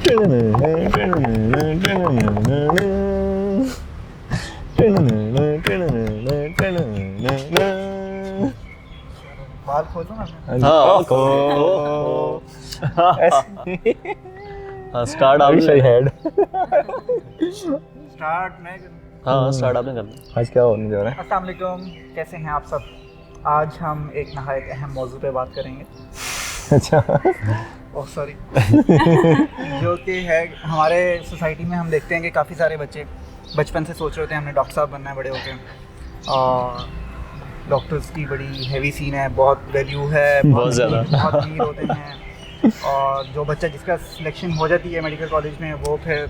बाल खोलो ना। हाँ स्टार्ट आपने स्टार्ट मैं करूं? हाँ स्टार्ट आपने करना। आज क्या होने जा रहा है? अस्सलाम वालेकुम, कैसे हैं आप सब? आज हम एक नहायत अहम मौजू पे बात करेंगे। अच्छा ओह सॉरी जो कि है हमारे सोसाइटी में हम देखते हैं कि काफ़ी सारे बच्चे बचपन से सोच रहे होते हैं हमने डॉक्टर साहब बनना है बड़े होके, और डॉक्टर्स की बड़ी हैवी सीन है, बहुत वैल्यू है, बहुत ज़्यादा। बहुत अमीर होते हैं, और जो बच्चा जिसका सिलेक्शन हो जाती है मेडिकल कॉलेज में वो फिर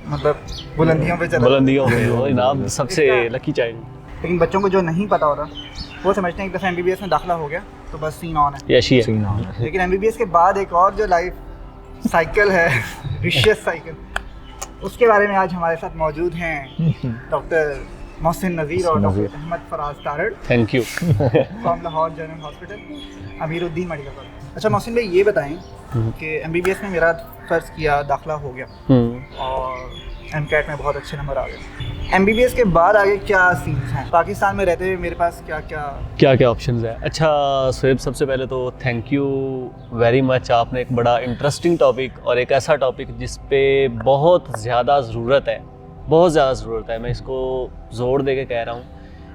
मतलब बुलंदियों पे चला बुलंदियों पे वो इनाम सबसे लकी चाइल्ड। लेकिन बच्चों को जो नहीं पता होता वो समझते हैं एक दफ़ा MBBS में दाखिला हो गया तो बस सीन ऑन है। यशी है। लेकिन MBBS के बाद एक और जो लाइफ साइकिल है, विशियस साइकिल, उसके बारे में आज हमारे साथ मौजूद हैं डॉक्टर मोहसिन नज़ीर और doctor Ahmed Faraz Tarar thank you. From Lahore general hospital, Amiruddin medical college. अच्छा मोहसिन भाई ये बताएं कि MBBS में मेरा फ़र्ज़ किया दाखिला हो गया और MCAT में बहुत अच्छे नंबर आ गए, MBBS के बाद आगे क्या सीन्स हैं? पाकिस्तान में रहते हुए मेरे पास क्या क्या ऑप्शंस है? अच्छा सोएब, सबसे पहले तो थैंक यू वेरी मच, आपने एक बड़ा इंटरेस्टिंग टॉपिक और एक ऐसा टॉपिक जिस पे बहुत ज़्यादा ज़रूरत है, मैं इसको ज़ोर दे के कह रहा हूँ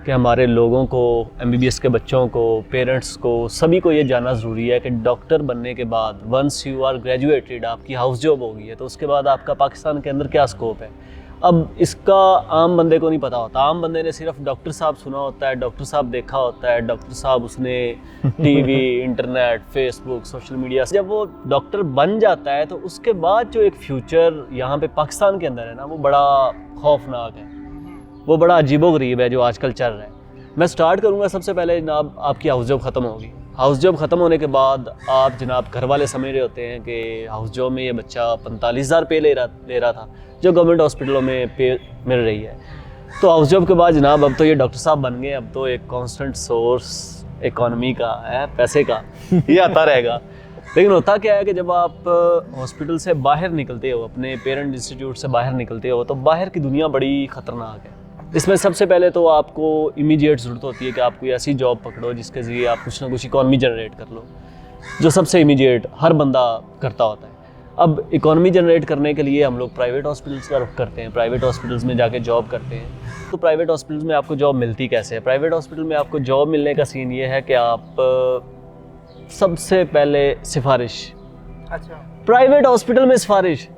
कि हमारे लोगों को, MBBS के बच्चों को, पेरेंट्स को, सभी को ये जानना ज़रूरी है कि डॉक्टर बनने के बाद वंस यू आर ग्रेजुएटेड, आपकी हाउस जॉब होगी है तो उसके बाद आपका पाकिस्तान के अंदर क्या स्कोप है। अब इसका आम बंदे को नहीं पता होता, आम बंदे ने सिर्फ डॉक्टर साहब सुना होता है, डॉक्टर साहब देखा होता है, डॉक्टर साहब उसने TV, internet, Facebook, social media, जब वो डॉक्टर बन जाता है तो उसके बाद जो एक फ्यूचर यहाँ पे पाकिस्तान के अंदर है ना, वो बड़ा खौफनाक है, वो बड़ा अजीबोगरीब है जो आजकल चल रहा है। मैं स्टार्ट करूँगा सबसे पहले जनाब, आपकी हाउस जॉब ख़त्म होगी। हाउस जॉब ख़त्म होने के बाद आप जनाब घर वाले समझ रहे होते हैं कि हाउस जॉब में ये बच्चा 45,000 पे ले रहा था जो गवर्नमेंट हॉस्पिटलों में पे मिल रही है। तो हाउस जॉब के बाद जनाब अब तो ये डॉक्टर साहब बन गए, अब तो एक कांस्टेंट सोर्स इकॉनमी का है, पैसे का ये आता रहेगा। लेकिन होता क्या है कि जब आप हॉस्पिटल से बाहर निकलते हो, अपने पेरेंट इंस्टीट्यूट से बाहर निकलते हो, तो बाहर की दुनिया बड़ी ख़तरनाक है। इसमें सबसे पहले तो आपको इमीडिएट ज़रूरत होती है कि आप कोई ऐसी जॉब पकड़ो जिसके ज़रिए आप कुछ ना कुछ इकॉनमी जनरेट कर लो, जो सबसे इमीडिएट हर बंदा करता होता है। अब इकॉनमी जनरेट करने के लिए हम लोग प्राइवेट हॉस्पिटल्स का रुख करते हैं, प्राइवेट हॉस्पिटल्स में जाके जॉब करते हैं। तो प्राइवेट हॉस्पिटल्स में आपको जॉब मिलती कैसे है? प्राइवेट हॉस्पिटल में आपको जॉब मिलने का सीन ये है कि आप सबसे पहले सिफारिश, अच्छा प्राइवेट हॉस्पिटल में सिफारिश,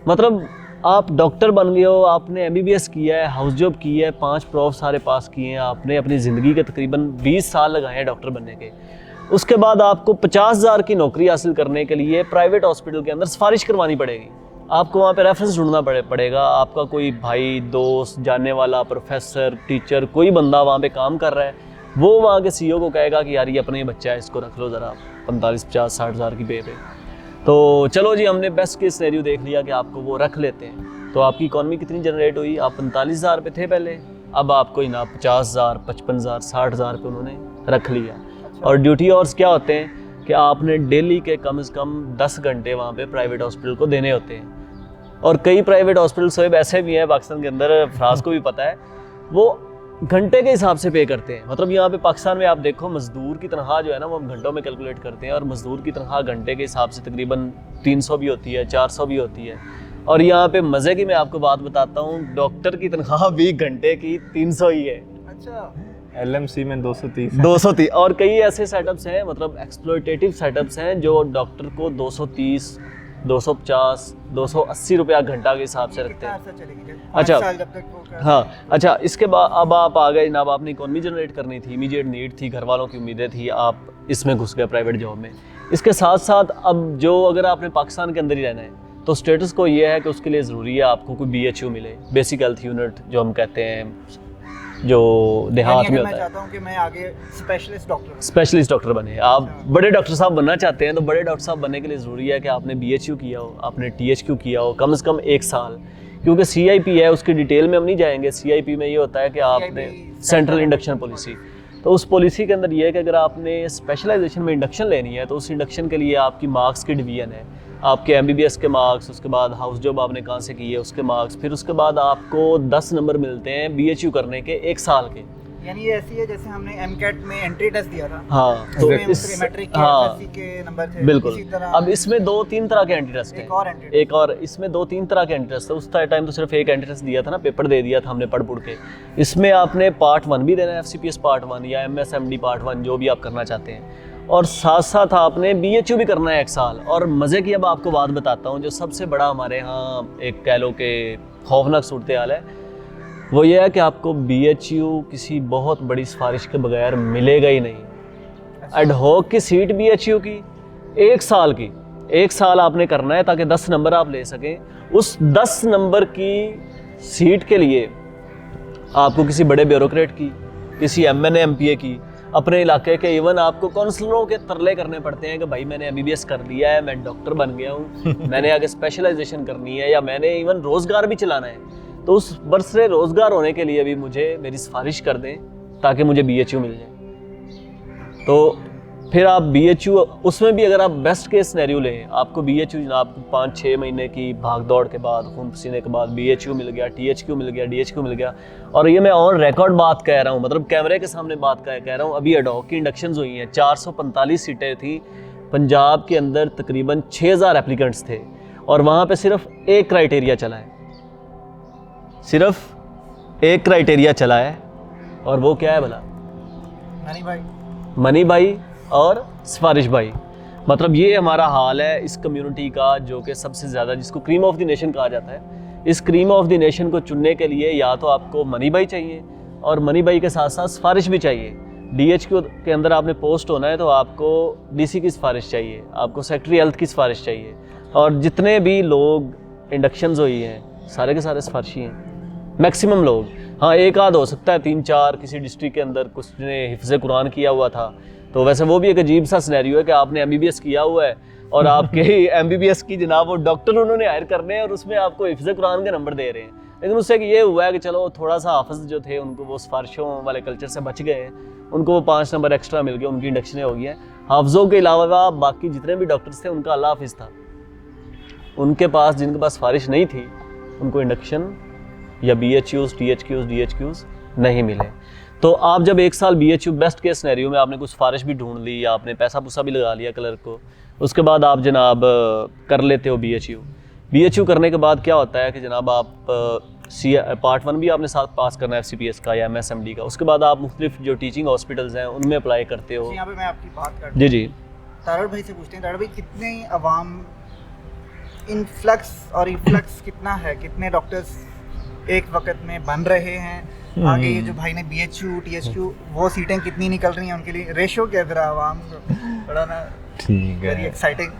मतलब आप डॉक्टर बन गए हो, आपने MBBS किया है, हाउस जॉब की है, 5 प्रोफ सारे पास किए हैं, आपने अपनी ज़िंदगी के तकरीबन 20 साल लगाए हैं डॉक्टर बनने के, उसके बाद आपको 50,000 की नौकरी हासिल करने के लिए प्राइवेट हॉस्पिटल के अंदर सिफारिश करवानी पड़ेगी। आपको वहाँ पे रेफरेंस ढूंढना पड़ेगा, आपका कोई भाई, दोस्त, जानने वाला, प्रोफेसर, टीचर, कोई बंदा वहाँ पे काम कर रहा है, वो वहाँ के CEO को कहेगा कि यार ये अपना ही बच्चा है, इसको रख लो ज़रा 45, 50, 60,000 की पे। तो चलो जी, हमने बेस्ट केस सिनेरियो देख लिया कि आपको वो रख लेते हैं, तो आपकी इकॉनमी कितनी जनरेट हुई? आप 45,000 पे थे पहले, अब आपको ना 50,000, 55,000, 60,000 पे उन्होंने रख लिया। और ड्यूटी आवर्स क्या होते हैं कि आपने डेली के कम से कम 10 घंटे वहाँ पे प्राइवेट हॉस्पिटल को देने होते हैं। और कई प्राइवेट हॉस्पिटल सोएब ऐसे भी हैं पाकिस्तान के अंदर, फराज को भी पता है, वो घंटे के हिसाब से पे करते हैं। मतलब यहाँ पे पाकिस्तान में आप देखो, मज़दूर की तनख्वाह जो है ना वो हम घंटों में कैलकुलेट करते हैं, और मज़दूर की तनख्वाह घंटे के हिसाब से तकरीबन 300 भी होती है, 400 भी होती है। और यहाँ पे मज़े की मैं आपको बात बताता हूँ, डॉक्टर की तनख्वाह भी घंटे की 300 ही है। अच्छा, LMC में 230 और कई ऐसे सेटअप्स हैं, मतलब एक्सप्लॉयटेटिव सेटअप्स हैं जो डॉक्टर को 230, 250, 280 रुपया घंटा के हिसाब से रखते हैं। अच्छा, हाँ, अच्छा, इसके बाद अब आप आ गए जनाब, आपने इकॉनमी जनरेट करनी थी, इमीडिएट नीड थी, घर वालों की उम्मीदें थी, आप इसमें घुस गए प्राइवेट जॉब में। इसके साथ साथ अब जो अगर आपने पाकिस्तान के अंदर ही रहना है तो स्टेटस को ये है कि उसके लिए ज़रूरी है आपको कोई BHU मिले, बेसिक हेल्थ यूनिट जो हम कहते हैं, जो देहात में होता है। मैं चाहता हूँ कि मैं आगे स्पेशलिस्ट डॉक्टर बने। आप बड़े डॉक्टर साहब बनना चाहते हैं तो बड़े डॉक्टर साहब बनने के लिए ज़रूरी है कि आपने BHU किया हो, आपने THQ किया हो, कम से कम 1 साल, क्योंकि CIP है, उसकी डिटेल में हम नहीं जाएंगे। CIP में ये होता है कि आपने सेंट्रल इंडक्शन पॉलिसी, तो उस पॉलिसी के अंदर ये है कि अगर आपने स्पेशलाइजेशन में इंडक्शन लेनी है तो उस इंडक्शन के लिए आपकी मार्क्स की डिवीजन है। आपके MBBS के मार्क्स, उसके बाद हाउस जॉब आपने कहाँ से की है उसके मार्क्स, फिर उसके बाद आपको 10 नंबर मिलते हैं BHU करने के 1 साल के। यानी ये ऐसी है जैसे हमने MCAT में एंट्री टेस्ट दिया था। हाँ, तो इस मैट्रिक के हाँ SSC के नंबर थे, बिल्कुल। इसी तरह अब इसमें 2-3 तरह के एंट्री टेस्ट हैं। एक और इसमें 2-3 तरह के एंट्री टेस्ट है। उस टाइम तो सिर्फ एक एंट्री टेस्ट दिया था ना, पेपर दे दिया था हमने पढ़ के। इसमें आपने पार्ट 1 भी देना है, FCPS पार्ट 1 या MSMD पार्ट 1, जो भी आप करना चाहते हैं, और साथ साथ आपने BHU भी करना है 1 साल। और मज़े की अब आपको बात बताता हूँ, जो सबसे बड़ा हमारे यहाँ एक कह लो कि खौफनाक सूरत हाल है, वो ये है कि आपको BHU किसी बहुत बड़ी सिफारिश के बगैर मिलेगा ही नहीं। एडहॉक की सीट BHU की 1 साल की, 1 साल आपने करना है ताकि 10 नंबर आप ले सकें। उस 10 नंबर की सीट के लिए आपको किसी बड़े ब्यूरोक्रेट की, किसी MNA MPA की, अपने इलाके के इवन आपको काउंसलरों के तरले करने पड़ते हैं कि भाई मैंने MBBS कर दिया है, मैं डॉक्टर बन गया हूँ, मैंने आगे स्पेशलाइजेशन करनी है, या मैंने इवन रोज़गार भी चलाना है। तो उस बरसरे रोज़गार होने के लिए भी मुझे मेरी सिफारिश कर दें ताकि मुझे BHU मिल जाए। तो फिर आप BHU, उसमें भी अगर आप बेस्ट केस सिनेरियो लें, आपको BHU जनाब 5-6 महीने की भाग दौड़ के बाद, खून पसीने के बाद BHU मिल गया, THQ मिल गया, DHQ मिल गया। और ये मैं ऑन रिकॉर्ड बात कह रहा हूँ, मतलब कैमरे के सामने बात कह रहा हूँ। अभी एडहॉक की इंडक्शंस हुई हैं, 445 सीटें थी पंजाब के अंदर, तकरीबन 6000 एप्लीकेंट्स थे, और वहाँ पर सिर्फ एक क्राइटेरिया चला है, सिर्फ एक क्राइटेरिया चला है, और वो क्या है भला? मनी भाई और सिफारिश भाई। मतलब ये हमारा हाल है इस कम्युनिटी का, जो कि सबसे ज़्यादा, जिसको क्रीम ऑफ द नेशन कहा जाता है। इस क्रीम ऑफ द नेशन को चुनने के लिए या तो आपको मनी भाई चाहिए, और मनी भाई के साथ साथ सिफारिश भी चाहिए। DHQ के अंदर आपने पोस्ट होना है तो आपको DC की सिफारिश चाहिए, आपको सेक्रेटरी हेल्थ की सिफारिश चाहिए, और जितने भी लोग इंडक्शंस हुई हैं सारे के सारे सिफारिशी हैं, मैक्सिमम लोग। हाँ, एक आध हो सकता है 3-4 किसी डिस्ट्रिक्ट के अंदर कुछ ने हिफ्ज़ कुरान किया हुआ था, तो वैसे वो भी एक अजीब सा सिनेरियो है कि आपने MBBS किया हुआ है और आपके MBBS की जनाब वो डॉक्टर उन्होंने हायर करने हैं, और उसमें आपको हिफ्ज़ कुरान के नंबर दे रहे हैं। लेकिन उससे ये हुआ है कि चलो थोड़ा सा हाफिज़ जो थे उनको वो सिफारिशों वाले कल्चर से बच गए, उनको वो 5 नंबर एक्स्ट्रा मिल गए, उनकी इंडक्शनें हो गई हैं। हाफिज़ों के अलावा बाकी जितने भी डॉक्टर्स थे उनका अल्लाह हाफिज़ था, उनके पास, जिनके पास सिफारिश नहीं थी, उनको इंडक्शन या BHUs, THQs, DHQs नहीं मिले। तो आप जब 1 साल BHU, बेस्ट केस सिनेरियो में आपने कुछ सिफारिश भी ढूंढ ली, या आपने पैसा पूसा भी लगा लिया क्लर्क को, उसके बाद आप जनाब कर लेते हो BHU करने के बाद क्या होता है कि जनाब आप पार्ट 1 भी आपने साथ पास करना है FCPS का या MSMD का। उसके बाद आप मुख्तलिफ जो टीचिंग हॉस्पिटल्स हैं उनमें अप्लाई करते हो। यहाँ पे मैं आपकी बात कर जी तारड़ भाई से पूछते हैं, तारड़ भाई कितने अवाम इनफ्लक्स और इफ्लक्स कितना है, कितने डॉक्टर्स एक वक्त में बन रहे हैं? आगे ये जो भाई ने BHU, THQ, वो सीटें कितनी निकल रही हैं उनके लिए? रेशो क्या फिर आवाम बड़ा ना, ठीक है, वेरी एक्साइटिंग।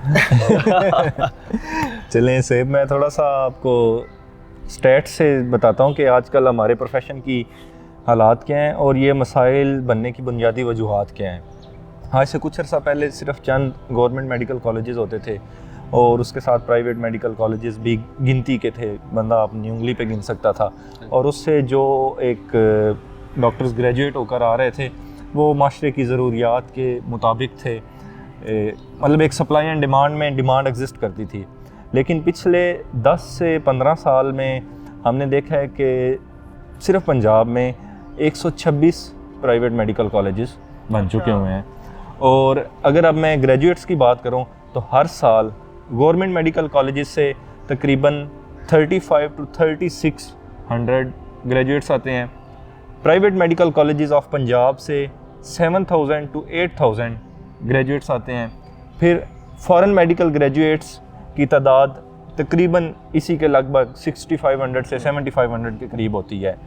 चलें सेब, मैं थोड़ा सा आपको स्टैट से बताता हूँ कि आजकल हमारे प्रोफेशन की हालात क्या हैं और ये मसाइल बनने की बुनियादी वजूहात क्या हैं। आज से कुछ अर्सा पहले सिर्फ चंद गवर्नमेंट मेडिकल कॉलेजेस होते थे, और उसके साथ प्राइवेट मेडिकल कॉलेजेस भी गिनती के थे, बंदा अपनी उंगली पे गिन सकता था। और उससे जो एक डॉक्टर्स ग्रेजुएट होकर आ रहे थे वो माशरे की ज़रूरियात के मुताबिक थे, मतलब एक सप्लाई एंड डिमांड में डिमांड एग्जिस्ट करती थी। लेकिन पिछले 10 से 15 साल में हमने देखा है कि सिर्फ पंजाब में 126 प्राइवेट मेडिकल कॉलेजेस बन चुके हुए हैं। और अगर अब मैं ग्रेजुएट्स की बात करूं तो हर साल गवर्नमेंट मेडिकल कॉलेजेस से तकरीबन 35 to 3600 ग्रेजुएट्स आते हैं। Private medical colleges of Punjab से 7000 to 8000 ग्रेजुएट्स आते हैं। फिर फॉरेन मेडिकल ग्रेजुएट्स की तादाद तकरीबन इसी के लगभग 6500 से 7500 के करीब होती है।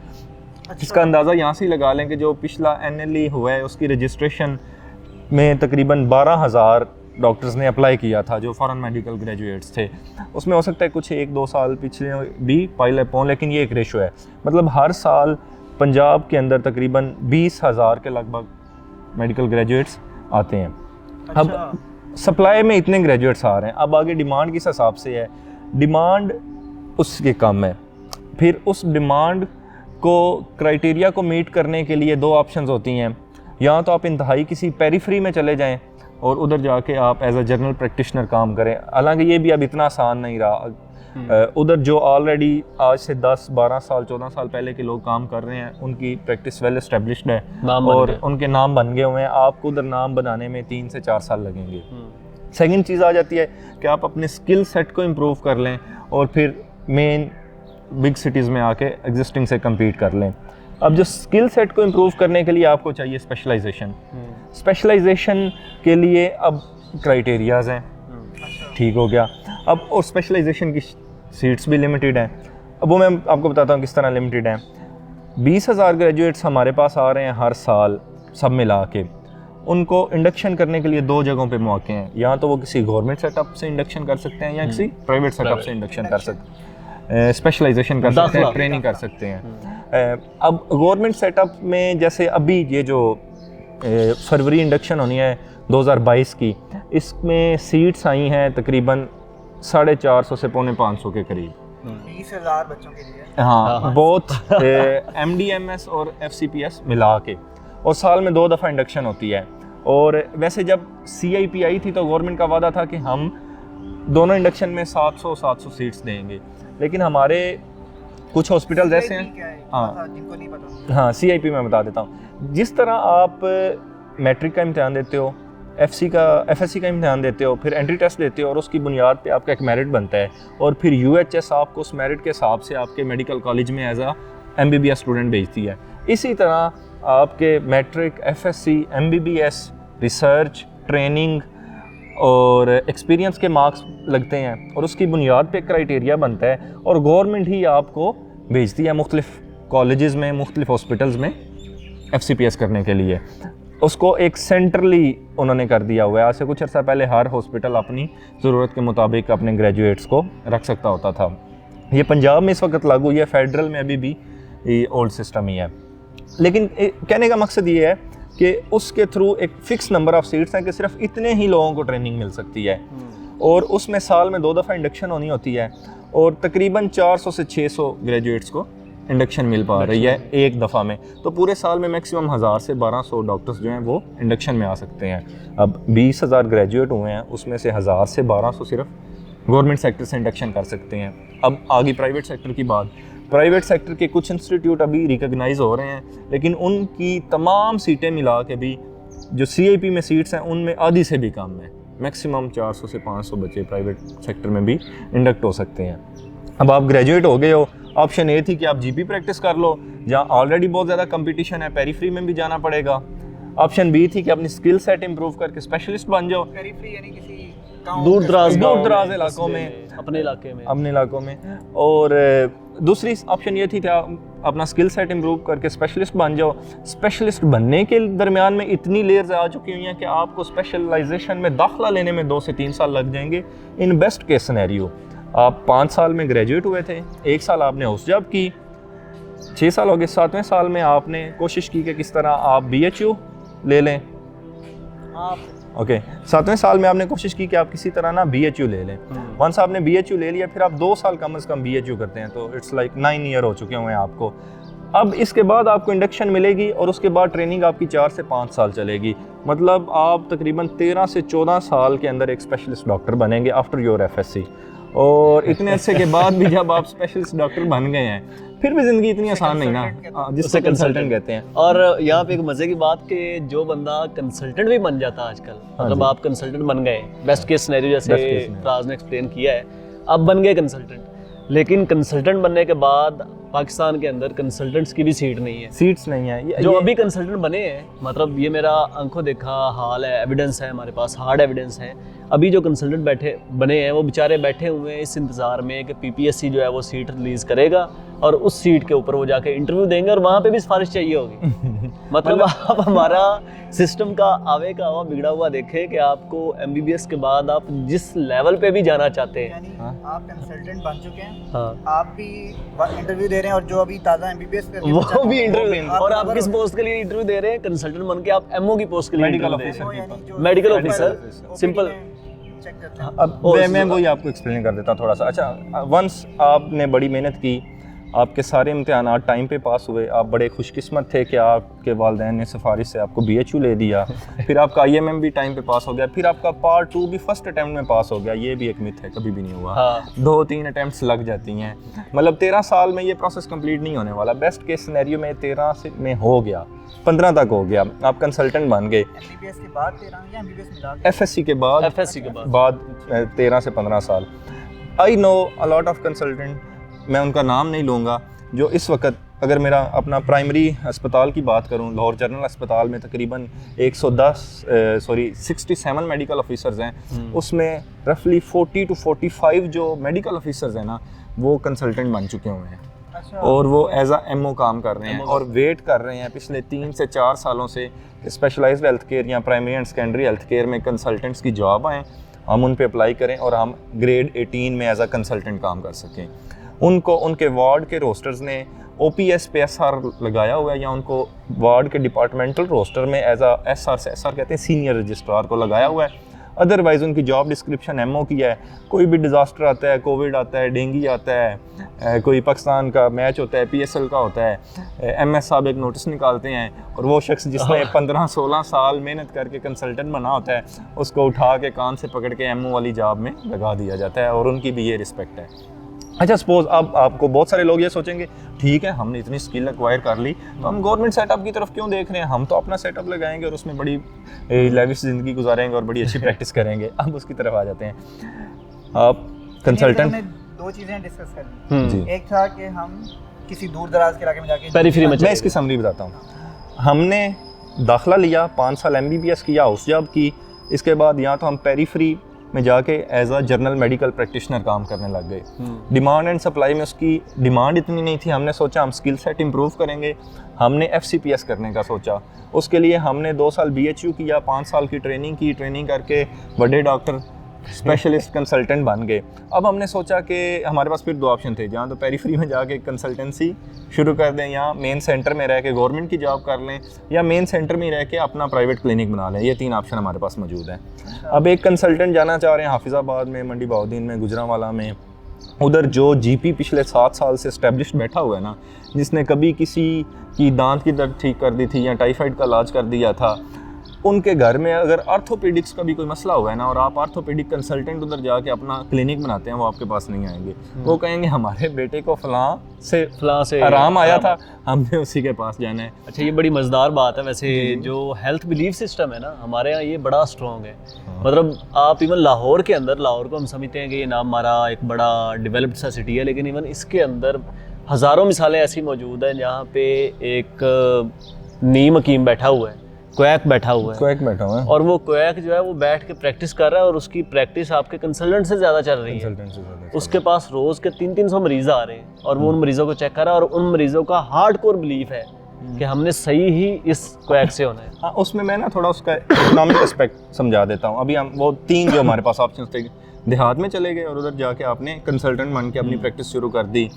इसका अंदाज़ा यहाँ से ही लगा लें कि जो पिछला NLE हुआ है उसकी रजिस्ट्रेशन में तकरीबन 12000 डॉक्टर्स ने अप्लाई किया था जो फॉरेन मेडिकल ग्रेजुएट्स थे। उसमें हो सकता है कुछ 1-2 साल पिछले भी पाइल अप हों, लेकिन ये एक रेशो है। मतलब हर साल पंजाब के अंदर तकरीबन 20,000 के लगभग मेडिकल ग्रेजुएट्स आते हैं। अब सप्लाई में इतने ग्रेजुएट्स आ रहे हैं, अब आगे डिमांड किस हिसाब से है? डिमांड उसके कम है। फिर उस डिमांड को क्राइटेरिया को मीट करने के लिए 2 ऑप्शंस होती हैं। या तो आप इंतहाई किसी पेरीफ्री में चले जाएं और उधर जाके आप एज अ जनरल प्रैक्टिशनर काम करें। हालांकि ये भी अब इतना आसान नहीं रहा। उधर जो ऑलरेडी आज से 10, 12 साल, 14 साल पहले के लोग काम कर रहे हैं, उनकी प्रैक्टिस वेल एस्टेब्लिश्ड है और उनके नाम बन गए हुए हैं। आपको उधर नाम बनाने में 3 से 4 साल लगेंगे। सेकंड चीज़ आ जाती है कि आप अपने स्किल सेट को इम्प्रूव कर लें और फिर मेन बिग सिटीज़ में आके एग्जिस्टिंग से कम्पीट कर लें। अब जो स्किल सेट को इम्प्रूव करने के लिए आपको चाहिए स्पेशलाइजेशन। स्पेशलाइजेशन के लिए अब क्राइटेरियाज़ हैं, ठीक हो गया। अब और स्पेशलाइजेशन की सीट्स भी लिमिटेड हैं। अब वो मैं आपको बताता हूँ किस तरह लिमिटेड हैं। 20,000 ग्रेजुएट्स हमारे पास आ रहे हैं हर साल, सब मिला के। उनको इंडक्शन करने के लिए 2 जगहों पे मौके हैं, या तो वो किसी गवर्नमेंट सेटअप से इंडक्शन कर सकते हैं या किसी प्राइवेट सेटअप से इंडक्शन कर सकते हैं, स्पेशलाइजेशन कर सकते हैं, ट्रेनिंग कर सकते हैं। अब गवर्नमेंट सेटअप में जैसे अभी ये जो फरवरी इंडक्शन होनी है 2022 की, इसमें सीट्स आई हैं तकरीबन 450 से पौने 500 के करीब। 20,000 बच्चों के लिए। हाँ, बहुत MDMS और FCPS मिला के, और साल में 2 दफ़ा इंडक्शन होती है। और वैसे जब CIP आई थी तो गवर्नमेंट का वादा था कि हम दोनों इंडक्शन में 700 सीट्स देंगे, लेकिन हमारे कुछ हॉस्पिटल ऐसे हैं, हाँ जिनको नहीं पता, हाँ CIP मैं बता देता हूँ। जिस तरह आप मैट्रिक का इम्तिहान देते हो, FSC का इम्तिहान देते हो, फिर एंट्री टेस्ट देते हो और उसकी बुनियाद पे आपका एक मेरिट बनता है, और फिर UHS आपको उस मेरिट के हिसाब से आपके मेडिकल कॉलेज में एज अ MBBS स्टूडेंट भेजती है। इसी तरह आपके matric, FSC, MBBS, research, training और एक्सपीरियंस के मार्क्स लगते हैं, और उसकी बुनियाद पे क्राइटेरिया बनता है, और गवर्नमेंट ही आपको भेजती है मुख्तलिफ कॉलेजेस में, मुख्तलिफ हॉस्पिटल्स में FCPS करने के लिए। उसको एक सेंट्रली उन्होंने कर दिया हुआ है। आज से कुछ अर्सा पहले हर हॉस्पिटल अपनी ज़रूरत के मुताबिक अपने ग्रेजुएट्स को रख सकता होता था। ये पंजाब में इस वक्त लागू, ये फेडरल में अभी भी ये ओल्ड सिस्टम ही है। लेकिन कहने का मकसद ये है कि उसके थ्रू एक फ़िक्स नंबर ऑफ़ सीट्स हैं कि सिर्फ इतने ही लोगों को ट्रेनिंग मिल सकती है, और उसमें साल में 2 दफ़ा इंडक्शन होनी होती है, और तकरीबन 400 से 600 ग्रेजुएट्स को इंडक्शन मिल पा रही है एक दफ़ा में। तो पूरे साल में मैक्सिमम 1000 से 1200 डॉक्टर्स जो हैं वो इंडक्शन में आ सकते हैं। अब 20,000 ग्रेजुएट हुए हैं, उसमें से 1000 से 1200 सिर्फ गवर्नमेंट सेक्टर से इंडक्शन कर सकते हैं। अब आगे प्राइवेट सेक्टर की बात। प्राइवेट सेक्टर के कुछ इंस्टीट्यूट अभी रिकॉग्नाइज हो रहे हैं, लेकिन उनकी तमाम सीटें मिला के भी जो CIP में सीट्स हैं उनमें आधी से भी कम है। मैक्सिमम 400 से 500 बच्चे प्राइवेट सेक्टर में भी इंडक्ट हो सकते हैं। अब आप ग्रेजुएट हो गए हो, ऑप्शन ए थी कि आप GP प्रैक्टिस कर लो, जहाँ ऑलरेडी बहुत ज़्यादा कंपटीशन है, पेरीफ्री में भी जाना पड़ेगा। ऑप्शन बी थी कि अपनी स्किल सेट इंप्रूव करके स्पेशलिस्ट बन जाओ, पेरीफ्री यानी किसी दूर दराज इलाकों में, अपने इलाके में। और दूसरी ऑप्शन ये थी कि आप अपना स्किल सेट इंप्रूव करके स्पेशलिस्ट बन जाओ। स्पेशलिस्ट बनने के दरमियान में इतनी लेयर्स आ चुकी हुई हैं कि आपको स्पेशलाइजेशन में दाखिला लेने में 2 से 3 साल लग जाएंगे। इन बेस्ट केस सिनेरियो आप 5 साल में ग्रेजुएट हुए थे, 1 साल आपने हाउस जॉब की, 6 साल हो गए, 7वें साल में आपने कोशिश की कि किस तरह आप BHU ले लें। ओके, 7वें साल में आपने कोशिश की कि आप किसी तरह ना BHU ले लें। वंस आपने BHU ले लिया, फिर आप 2 साल कम से कम BHU करते हैं, तो इट्स लाइक 9 ईयर हो चुके हुए हैं आपको। अब इसके बाद आपको इंडक्शन मिलेगी और उसके बाद ट्रेनिंग आपकी 4 से 5 साल चलेगी। मतलब आप तकरीबन 13 से 14 साल के अंदर एक स्पेशलिस्ट डॉक्टर बनेंगे आफ्टर योर FSC। और इतने अरसे के बाद भी जब आप स्पेशलिस्ट डॉक्टर बन गए हैं, फिर भी ज़िंदगी इतनी आसान नहीं ना, जिससे कंसल्टेंट कहते हैं। और यहाँ पे एक मज़े की बात कि जो बंदा कंसल्टेंट भी बन जाता है आजकल, मतलब आप कंसल्टेंट बन गए, बेस्ट केस सिनेरियो जैसे राज ने एक्सप्लेन किया है, अब बन गए कंसल्टेंट, लेकिन कंसल्टेंट बनने के बाद पाकिस्तान के अंदर कंसल्टेंट्स की भी सीट नहीं है, सीट्स नहीं है। जो अभी कंसल्टेंट बने हैं, मतलब ये मेरा आंखों देखा हाल है, एविडेंस है हमारे पास, हार्ड एविडेंस है। अभी जो कंसल्टेंट बने हैं वो बेचारे बैठे हुए हैं इस इंतज़ार में कि PPSC जो है वो सीट रिलीज़ करेगा और उस सीट के ऊपर वो जाके इंटरव्यू देंगे और वहाँ पे भी सिफारिश चाहिए होगी। मतलब आप हमारा सिस्टम का आवे का हवा बिगड़ा हुआ देखें कि आपको MBBS के बाद आप जिस लेवल पे भी जाना चाहते हैं, यानी आप कंसल्टेंट बन चुके हैं, हाँ, आप भी इंटरव्यू दे रहे हैं, और जो अभी ताज़ा MBBS कर रहे हैं वो भी इंटरव्यू, और आप किस पोस्ट के लिए इंटरव्यू दे रहे हैं? कंसल्टेंट बन के आप MO की पोस्ट के लिए medical medical officer, simple. Check करते हैं। अब मैं वही आपको एक्सप्लेन कर देता हूँ थोड़ा सा। अच्छा, वंस आपने बड़ी मेहनत की, आपके सारे इम्तिहानात टाइम पे पास हुए, आप बड़े खुशकिस्मत थे कि आपके वालिदैन ने सिफारिश से आपको BHU ले दिया, फिर आपका IMM भी टाइम पे पास हो गया, फिर आपका पार्ट 2 भी फर्स्ट अटैम्प्ट में पास हो गया। ये भी एक मिथ है, कभी भी नहीं हुआ। हाँ। 2-3 अटैम्प्ट्स लग जाती हैं, मतलब 13 साल में ये प्रोसेस कंप्लीट नहीं होने वाला। बेस्ट केस सिनेरियो में 13 में हो गया, 15 तक हो गया, आप कंसल्टेंट बन गए। MBBS के बाद 13 या MBBS मिला के? FSC के बाद 13 से 15 साल। I know a lot of consultant, मैं उनका नाम नहीं लूँगा, जो इस वक्त, अगर मेरा अपना प्राइमरी अस्पताल की बात करूं, लाहौर जनरल अस्पताल में तकरीबन 67 मेडिकल ऑफिसर्स हैं, उसमें रफली 40 to 45 जो मेडिकल ऑफिसर्स हैं ना, वो कंसल्टेंट बन चुके हुए हैं। अच्छा। और वो एज आ MO काम कर रहे हैं और वेट कर रहे हैं पिछले 3 से 4 सालों से स्पेशलाइज्ड हेल्थ केयर या primary and secondary health care में कंसल्टेंट्स की जॉब आएँ, हम उन पे अप्लाई करें और हम ग्रेड 18 में एज आ कंसल्टेंट काम कर सकें। उनको उनके वार्ड के रोस्टर्स ने OPS पे SR लगाया हुआ है, या उनको वार्ड के डिपार्टमेंटल रोस्टर में एज आ SR से, SR कहते हैं सीनियर रजिस्ट्रार को, लगाया हुआ है। अदरवाइज़ उनकी जॉब डिस्क्रिप्शन MO की है। कोई भी डिज़ास्टर आता है, कोविड आता है, डेंगू आता है, कोई पाकिस्तान का मैच होता है, PSL का होता है, MS साहब एक नोटिस निकालते हैं और वो शख्स जिसने 15-16 साल मेहनत करके कंसल्टेंट बना होता है, उसको उठा के कान से पकड़ के MO वाली जॉब में लगा दिया जाता है, और उनकी भी ये रिस्पेक्ट है। अच्छा, सपोज अब आपको बहुत सारे लोग ये सोचेंगे, ठीक है हमने इतनी स्किल एक्वायर कर ली, तो हम गवर्नमेंट सेटअप की तरफ क्यों देख रहे हैं, हम तो अपना सेटअप लगाएंगे और उसमें बड़ी लेविश ज़िंदगी गुजारेंगे और बड़ी अच्छी प्रैक्टिस करेंगे। अब उसकी तरफ आ जाते हैं। आप कंसल्टेंट, दो चीज़ें डिस्कस कर जी। ली। एक था कि हम किसी दूर दराज के इलाके में जाके पेरिफेरी में, मैं इसकी समरी बताता हूँ। हमने दाखिला लिया, 5 साल MBBS किया, हाउस जॉब की, इसके बाद या तो हम पेरिफेरी में जाके एज आ जर्नल मेडिकल प्रैक्टिशनर काम करने लग गए। डिमांड एंड सप्लाई में उसकी डिमांड इतनी नहीं थी, हमने सोचा हम स्किल सेट इम्प्रूव करेंगे, हमने FCPS करने का सोचा। उसके लिए हमने 2 साल BHU किया, 5 साल की ट्रेनिंग की, ट्रेनिंग करके बड़े डॉक्टर स्पेशलिस्ट कंसल्टेंट बन गए। अब हमने सोचा कि हमारे पास फिर 2 ऑप्शन थे, जहाँ तो पेरिफेरी में जाके कंसल्टेंसी शुरू कर दें, या मेन सेंटर में रह के गवर्नमेंट की जॉब कर लें, या मेन सेंटर में रह के अपना प्राइवेट क्लिनिक बना लें। ये 3 ऑप्शन हमारे पास मौजूद हैं। अब एक कंसल्टेंट जाना चाह रहे हैं हाफिज़ाबाद में, मंडी बहाउद्दीन में, गुजरांवाला में, उधर जो GP पिछले 7 साल से एस्टेब्लिश्ड बैठा हुआ है ना, जिसने कभी किसी की दांत की दर्द ठीक कर दी थी या टाइफाइड का इलाज कर दिया था, उनके घर में अगर आर्थोपेडिक्स का भी कोई मसला हुआ है ना, और आप आर्थोपेडिक कंसल्टेंट उधर जाके अपना क्लिनिक बनाते हैं, वो आपके पास नहीं आएंगे। वो कहेंगे हमारे बेटे को फलां से आराम आया था, हमने उसी के पास जाना है। अच्छा, ये बड़ी मज़ेदार बात है। वैसे जो हेल्थ बिलीफ सिस्टम है ना हमारे यहाँ, ये बड़ा स्ट्रॉन्ग है। मतलब आप इवन लाहौर के अंदर, लाहौर को हम समझते हैं कि ये नाम हमारा एक बड़ा डेवलप्ड सा सिटी है, लेकिन इवन इसके अंदर हज़ारों मिसालें ऐसी मौजूद हैं जहाँ पे एक नीम हकीम बैठा हुआ है, क्वैक बैठा हुआ है, और वो क्वैक जो है वो बैठ के प्रैक्टिस कर रहा है, और उसकी प्रैक्टिस आपके कंसल्टेंट से ज़्यादा चल रही है। उसके पास रोज़ के 300-300 मरीज़ आ रहे हैं, और वो उन मरीज़ों को चेक कर रहा है, और उन मरीज़ों का हार्डकोर बिलीफ है कि हमने सही ही इस क्वैक से होना है। हाँ, उसमें मैं ना थोड़ा उसका इकोनॉमिक एस्पेक्ट समझा देता हूँ। अभी हम वो 3 जो हमारे पास ऑप्शन थे, देहात में चले गए और उधर जाके आपने कंसल्टेंट बन के अपनी प्रैक्टिस शुरू कर दी।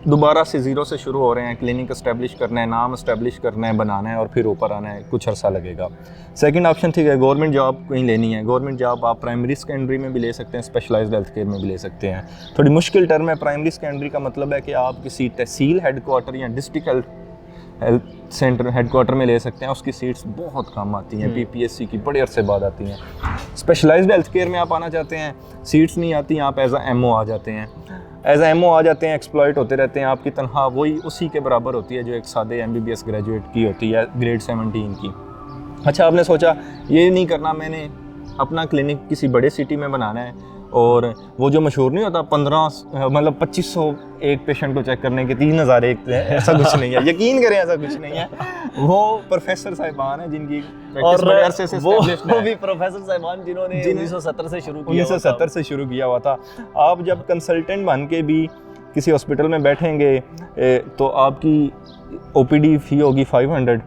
दोबारा से 0 से शुरू हो रहे हैं, क्लिनिक एस्टेब्लिश करना है, नाम एस्टेब्लिश करना है, बनाना है, और फिर ऊपर आना है, कुछ अर्सा लगेगा। सेकंड ऑप्शन ठीक है, गवर्नमेंट जॉब कहीं लेनी है। गवर्नमेंट जॉब आप प्राइमरी सेकेंडरी में भी ले सकते हैं, स्पेशलाइज्ड हेल्थ केयर में भी ले सकते हैं। थोड़ी मुश्किल टर्म है। प्राइमरी सेकेंडरी का मतलब है कि आप किसी तहसील हेडक्वार्टर या डिस्ट्रिक्ट हेल्थ सेंटर हेडक्वार्टर में ले सकते हैं, उसकी सीट्स बहुत कम आती हैं, PPSC की बड़े अरसे बाद आती हैं। स्पेशलाइज्ड हेल्थ केयर में आप आना चाहते हैं, सीट्स नहीं आती, आप एज आ MO आ जाते हैं। एज एमओ आ जाते हैं, एक्सप्लॉइट होते रहते हैं, आपकी तनख्वाह वही उसी के बराबर होती है जो एक सादे MBBS ग्रेजुएट की होती है, ग्रेड 17 की। अच्छा, आपने सोचा ये नहीं करना, मैंने अपना क्लिनिक किसी बड़े सिटी में बनाना है, और वो जो मशहूर नहीं होता 2500 एक पेशेंट को चेक करने के 3000 एक, ऐसा कुछ नहीं है, यकीन करें ऐसा कुछ नहीं है। वो प्रोफेसर साहिबान हैं जिनकी और वो भी प्रोफेसर साहिबान जिन्होंने 1970 से शुरू किया, 1970 से शुरू किया हुआ था। आप जब कंसल्टेंट बन के भी किसी हॉस्पिटल में बैठेंगे तो आपकी OPD फ़ी होगी 500,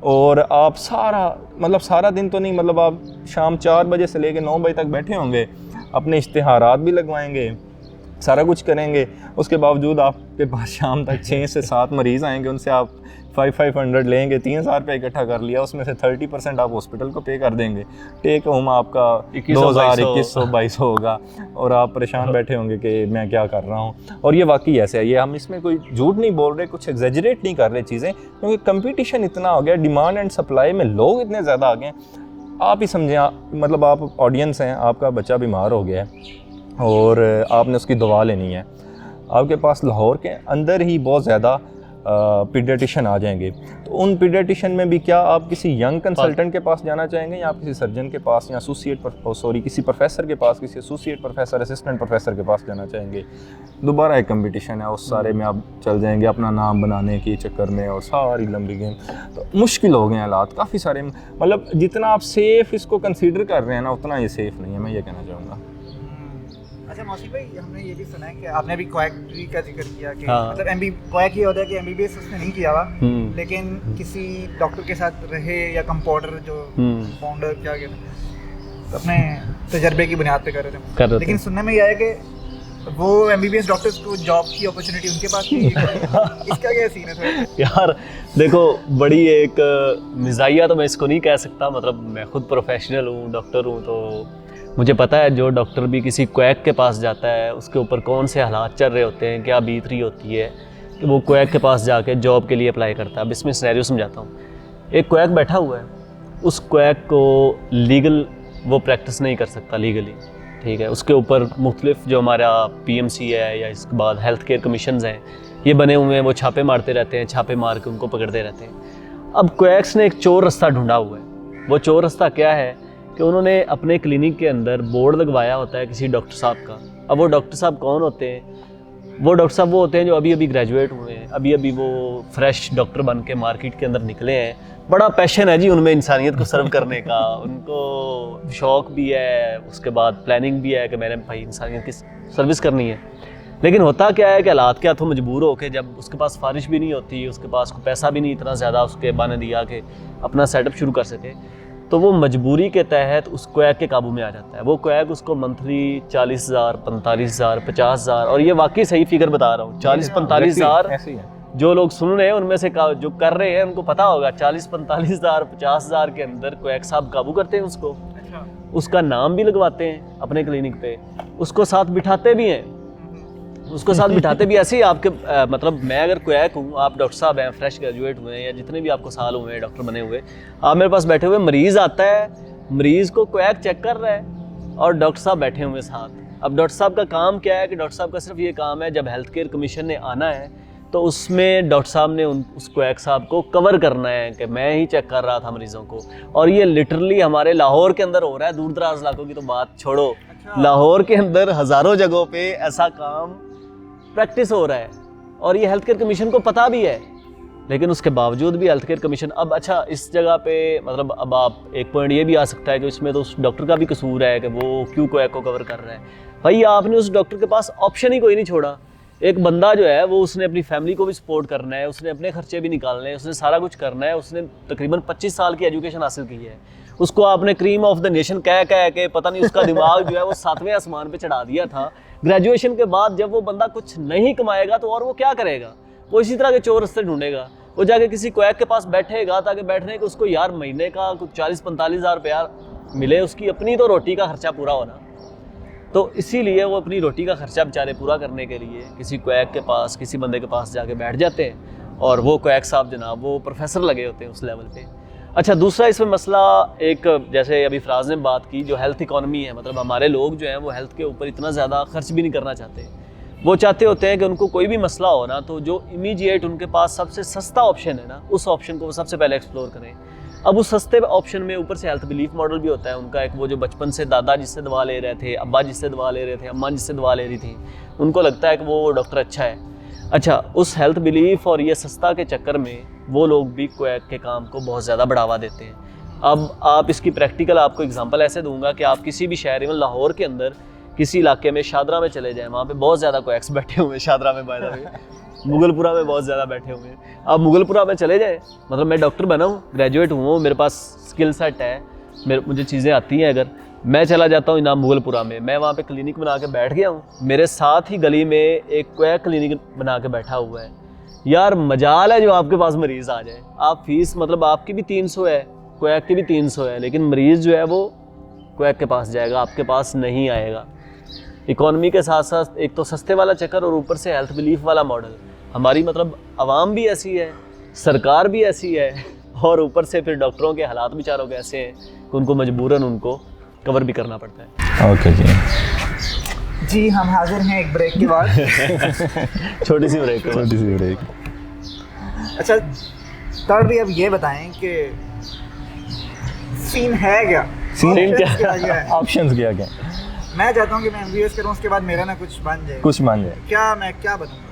और आप सारा दिन तो नहीं, मतलब आप शाम 4 बजे से लेकर 9 बजे तक बैठे होंगे, अपने इश्तिहारात भी लगवाएंगे, सारा कुछ करेंगे, उसके बावजूद आपके पास शाम तक 6 से 7 मरीज़ आएंगे, उनसे आप 500 लेंगे, 3000 रुपये इकट्ठा कर लिया, उसमें से 30% आप हॉस्पिटल को पे कर देंगे, टेक होम आपका 2100-2200 होगा और आप परेशान बैठे होंगे कि मैं क्या कर रहा हूँ। और ये वाकई ऐसे है, ये हम इसमें कोई झूठ नहीं बोल रहे, कुछ एग्जेजरेट नहीं कर रहे चीज़ें, क्योंकि कंपटीशन इतना हो गया, डिमांड एंड सप्लाई में लोग इतने ज़्यादा आ गए। आप ही समझें, मतलब आप ऑडियंस हैं, आपका बच्चा बीमार हो गया है और आपने उसकी दवा लेनी है, आपके पास लाहौर के अंदर ही बहुत ज़्यादा पीडियाट्रिशियन आ जाएंगे, तो उन पीडियाट्रिशियन में भी क्या आप किसी यंग कंसल्टेंट के पास जाना चाहेंगे या आप किसी सर्जन के पास या किसी प्रोफेसर के पास, किसी एसोसिएट प्रोफेसर, असिस्टेंट प्रोफेसर के पास जाना चाहेंगे? दोबारा एक कंपटीशन है, उस सारे में आप चल जाएंगे अपना नाम बनाने के चक्कर में और सारी लंबी गेम, तो मुश्किल हो गए हैं हालात काफ़ी सारे। मतलब जितना आप सेफ़ इसको कंसीडर कर रहे हैं ना, उतना ये सेफ़ नहीं है, मैं ये कहना चाहूँगा। अच्छा मौसिफ भाई, हमने ये भी सुना है कि आपने भी क्वैक का जिक्र किया कि हाँ। मतलब क्वैक ये होता है कि एमबीबीएस उसने नहीं किया हुआ, लेकिन किसी डॉक्टर के साथ रहे या कंपाउंडर जो फाउंडर क्या कहते अपने तजर्बे की बुनियाद पे कर रहे थे, लेकिन सुनने में ये आया कि वो एमबीबीएस डॉक्टर्स को जॉब की अपॉर्चुनिटी उनके पास थी। इसका क्या सीन है थोड़ा? यार देखो, बड़ी एक मिजाइया तो मैं इसको नहीं कह सकता, मतलब मैं खुद प्रोफेशनल हूँ, डॉक्टर हूँ, तो मुझे पता है जो डॉक्टर भी किसी क्वैक के पास जाता है उसके ऊपर कौन से हालात चल रहे होते हैं, क्या बीत रही होती है कि वो क्वैक के पास जाके जॉब के लिए अप्लाई करता है। अब इसमें सिनेरियो समझाता हूँ। एक क्वैक बैठा हुआ है, उस क्वैक को लीगल वो प्रैक्टिस नहीं कर सकता लीगली, ठीक है। उसके ऊपर मुख्तलिफ जो हमारा PMC है या इसके बाद हेल्थ केयर कमीशंस हैं, ये बने हुए हैं, वो छापे मारते रहते हैं, छापे मार के उनको पकड़ते रहते हैं। अब क्वैक्स ने एक चोर रास्ता ढूंढा हुआ है। वो चोर रास्ता क्या है कि उन्होंने अपने क्लिनिक के अंदर बोर्ड लगवाया होता है किसी डॉक्टर साहब का। अब वो डॉक्टर साहब कौन होते हैं? वो डॉक्टर साहब वो होते हैं जो अभी अभी ग्रेजुएट हुए हैं, अभी अभी वो फ्रेश डॉक्टर बन के मार्केट के अंदर निकले हैं। बड़ा पैशन है जी उनमें इंसानियत को सर्व करने का, उनको शौक़ भी है, उसके बाद प्लानिंग भी है कि मैंने भाई इंसानियत की सर्विस करनी है। लेकिन होता क्या है कि हालात क्या तो मजबूर हो के, जब उसके पास फारिश भी नहीं होती, उसके पास पैसा भी नहीं इतना ज़्यादा उसके बाने दिया कि अपना सेटअप शुरू कर सके, तो वो मजबूरी के तहत उस क्वैक के काबू में आ जाता है। वो क्वैक उसको मंथली 40,000, 45,000, 50,000, और ये वाकई सही फिगर बता रहा हूँ, 40-45,000 जो लोग सुन रहे हैं उनमें से जो कर रहे हैं उनको पता होगा 40-45,000, 50,000 के अंदर क्वैक साहब काबू करते हैं उसको। उसका नाम भी लगवाते हैं अपने क्लिनिक पे, उसको साथ बिठाते भी हैं, उसको साथ बिठाते भी ऐसे ही आपके मतलब मैं अगर क्वैक हूँ, आप डॉक्टर साहब हैं, फ्रेश ग्रेजुएट हुए हैं या जितने भी आपको साल हुए हैं डॉक्टर बने हुए, आप मेरे पास बैठे हुए, मरीज़ आता है, मरीज़ को क्वैक चेक कर रहा है और डॉक्टर साहब बैठे हुए साथ। अब डॉक्टर साहब का काम क्या है कि डॉक्टर साहब का सिर्फ ये काम है, जब हेल्थ केयर कमीशन ने आना है तो उसमें डॉक्टर साहब ने उस क्वैक साहब को कवर करना है कि मैं ही चेक कर रहा था मरीज़ों को। और ये लिटरली हमारे लाहौर के अंदर हो रहा है, दूर दराज इलाकों की तो बात छोड़ो, लाहौर के अंदर हज़ारों जगहों पे ऐसा काम प्रैक्टिस हो रहा है और ये हेल्थ केयर कमीशन को पता भी है। लेकिन उसके बावजूद भी हेल्थ केयर कमीशन अब अच्छा इस जगह पे मतलब अब आप एक पॉइंट ये भी आ सकता है कि इसमें तो उस डॉक्टर का भी कसूर है कि वो क्यों क्वैक को कवर कर रहा है। भाई आपने उस डॉक्टर के पास ऑप्शन ही कोई नहीं छोड़ा। एक बंदा जो है वो उसने अपनी फैमिली को भी सपोर्ट करना है, उसने अपने खर्चे भी निकालने हैं, उसने सारा कुछ करना है, उसने तकरीबन 25 साल की एजुकेशन हासिल की है। उसको आपने क्रीम ऑफ द नेशन कह के पता नहीं उसका दिमाग जो है वो 7वें आसमान पे चढ़ा दिया था। ग्रेजुएशन के बाद जब वो बंदा कुछ नहीं कमाएगा तो और वो क्या करेगा? वो इसी तरह के चोर रास्ते ढूंढेगा। वो जाके किसी क्वैक के पास बैठेगा ताकि बैठने के उसको यार महीने का कुछ 40-45,000 रुपया मिले, उसकी अपनी तो रोटी का खर्चा पूरा होना। तो इसीलिए वो अपनी रोटी का खर्चा बेचारे पूरा करने के लिए किसी क्वैक के पास, किसी बंदे के पास जाके बैठ जाते हैं और वो क्वैक साहब जनाब वो प्रोफेसर लगे होते हैं उस लेवल पे। अच्छा, दूसरा इसमें मसला एक जैसे अभी फराज ने बात की, जो हेल्थ इकॉनमी है, मतलब हमारे लोग जो हैं वो हेल्थ के ऊपर इतना ज़्यादा खर्च भी नहीं करना चाहते। वो चाहते होते हैं कि उनको कोई भी मसला हो ना तो जो इमीडिएट उनके पास सबसे सस्ता ऑप्शन है ना, उस ऑप्शन को वो सबसे पहले एक्सप्लोर करें। अब उस सस्ते ऑप्शन में ऊपर से हेल्थ बिलीफ मॉडल भी होता है उनका एक, वो जो बचपन से दादा जिससे दवा ले रहे थे, अब्बा जिससे दवा ले रहे थे, अम्मा जिससे दवा ले रही थी, उनको लगता है कि वो डॉक्टर अच्छा है। अच्छा, उस हेल्थ बिलीफ और ये सस्ता के चक्कर में वो लोग भी क्वैक के काम को बहुत ज़्यादा बढ़ावा देते हैं। अब आप इसकी प्रैक्टिकल आपको एग्जांपल ऐसे दूंगा कि आप किसी भी शहर में लाहौर के अंदर किसी इलाके में शादरा में चले जाएं, वहाँ पे बहुत ज़्यादा क्वैक्स बैठे हुए हैं। शादरा में बाय द वे मुगलपुरा में बहुत ज़्यादा बैठे हुए हैं। आप मुगलपुरा में चले जाएँ, मतलब मैं डॉक्टर बना हूँ, ग्रेजुएट हुआ हूँ, मेरे पास स्किल सेट है, मुझे चीज़ें आती हैं अगर, मैं चला जाता हूँ इनाम मुगलपुरा में, मैं वहाँ पे क्लिनिक बना के बैठ गया हूँ, मेरे साथ ही गली में एक क्वैक क्लिनिक बना के बैठा हुआ है। यार मजाल है जो आपके पास मरीज़ आ जाए। आप फीस मतलब आपकी भी 300 है, क्वैक की भी 300 है, लेकिन मरीज़ जो है वो क्वैक के पास जाएगा, आपके पास नहीं आएगा। इकॉनमी के साथ साथ एक तो सस्ते वाला चक्कर और ऊपर से हेल्थ बिलीफ वाला मॉडल। हमारी मतलब आवाम भी ऐसी है, सरकार भी ऐसी है, और ऊपर से फिर डॉक्टरों के हालात बेचारों के ऐसे हैं कि उनको मजबूरन उनको कवर भी करना पड़ता है। ओके जी हम हाजिर हैं एक ब्रेक के बाद। छोटी सी ब्रेक। अच्छा थर्ड भी अब ये बताएं कि सीन है क्या, सीन क्या? है? ऑप्शंस क्या क्या? मैं चाहता हूँ कि मैं MBBS करूँ, उसके बाद मेरा ना कुछ बन जाए, कुछ मान जाए। क्या बनूँगा?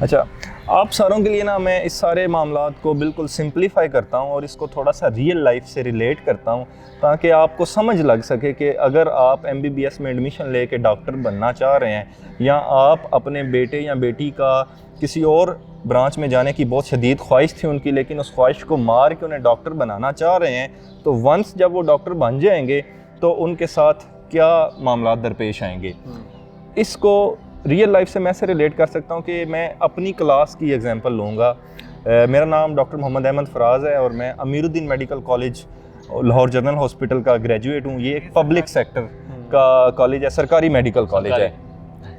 अच्छा, आप सारों के लिए ना मैं इस सारे मामलात को बिल्कुल सिंप्लीफाई करता हूँ और इसको थोड़ा सा रियल लाइफ से रिलेट करता हूँ, ताकि आपको समझ लग सके कि अगर आप MBBS में एडमिशन लेके डॉक्टर बनना चाह रहे हैं, या आप अपने बेटे या बेटी का किसी और ब्रांच में जाने की बहुत शदीद ख्वाहिश थी उनकी, लेकिन उस ख्वाहिश को मार के उन्हें डॉक्टर बनाना चाह रहे हैं, तो वंस जब वो डॉक्टर बन जाएंगे तो उनके साथ क्या मामलात दरपेश आएंगे। इसको रियल लाइफ से मैं से रिलेट कर सकता हूँ कि मैं अपनी क्लास की एग्जांपल लूँगा। मेरा नाम डॉक्टर मोहम्मद अहमद फराज है और मैं Amiruddin medical college Lahore general hospital का ग्रेजुएट हूँ। ये एक पब्लिक सेक्टर का कॉलेज है, सरकारी मेडिकल कॉलेज है,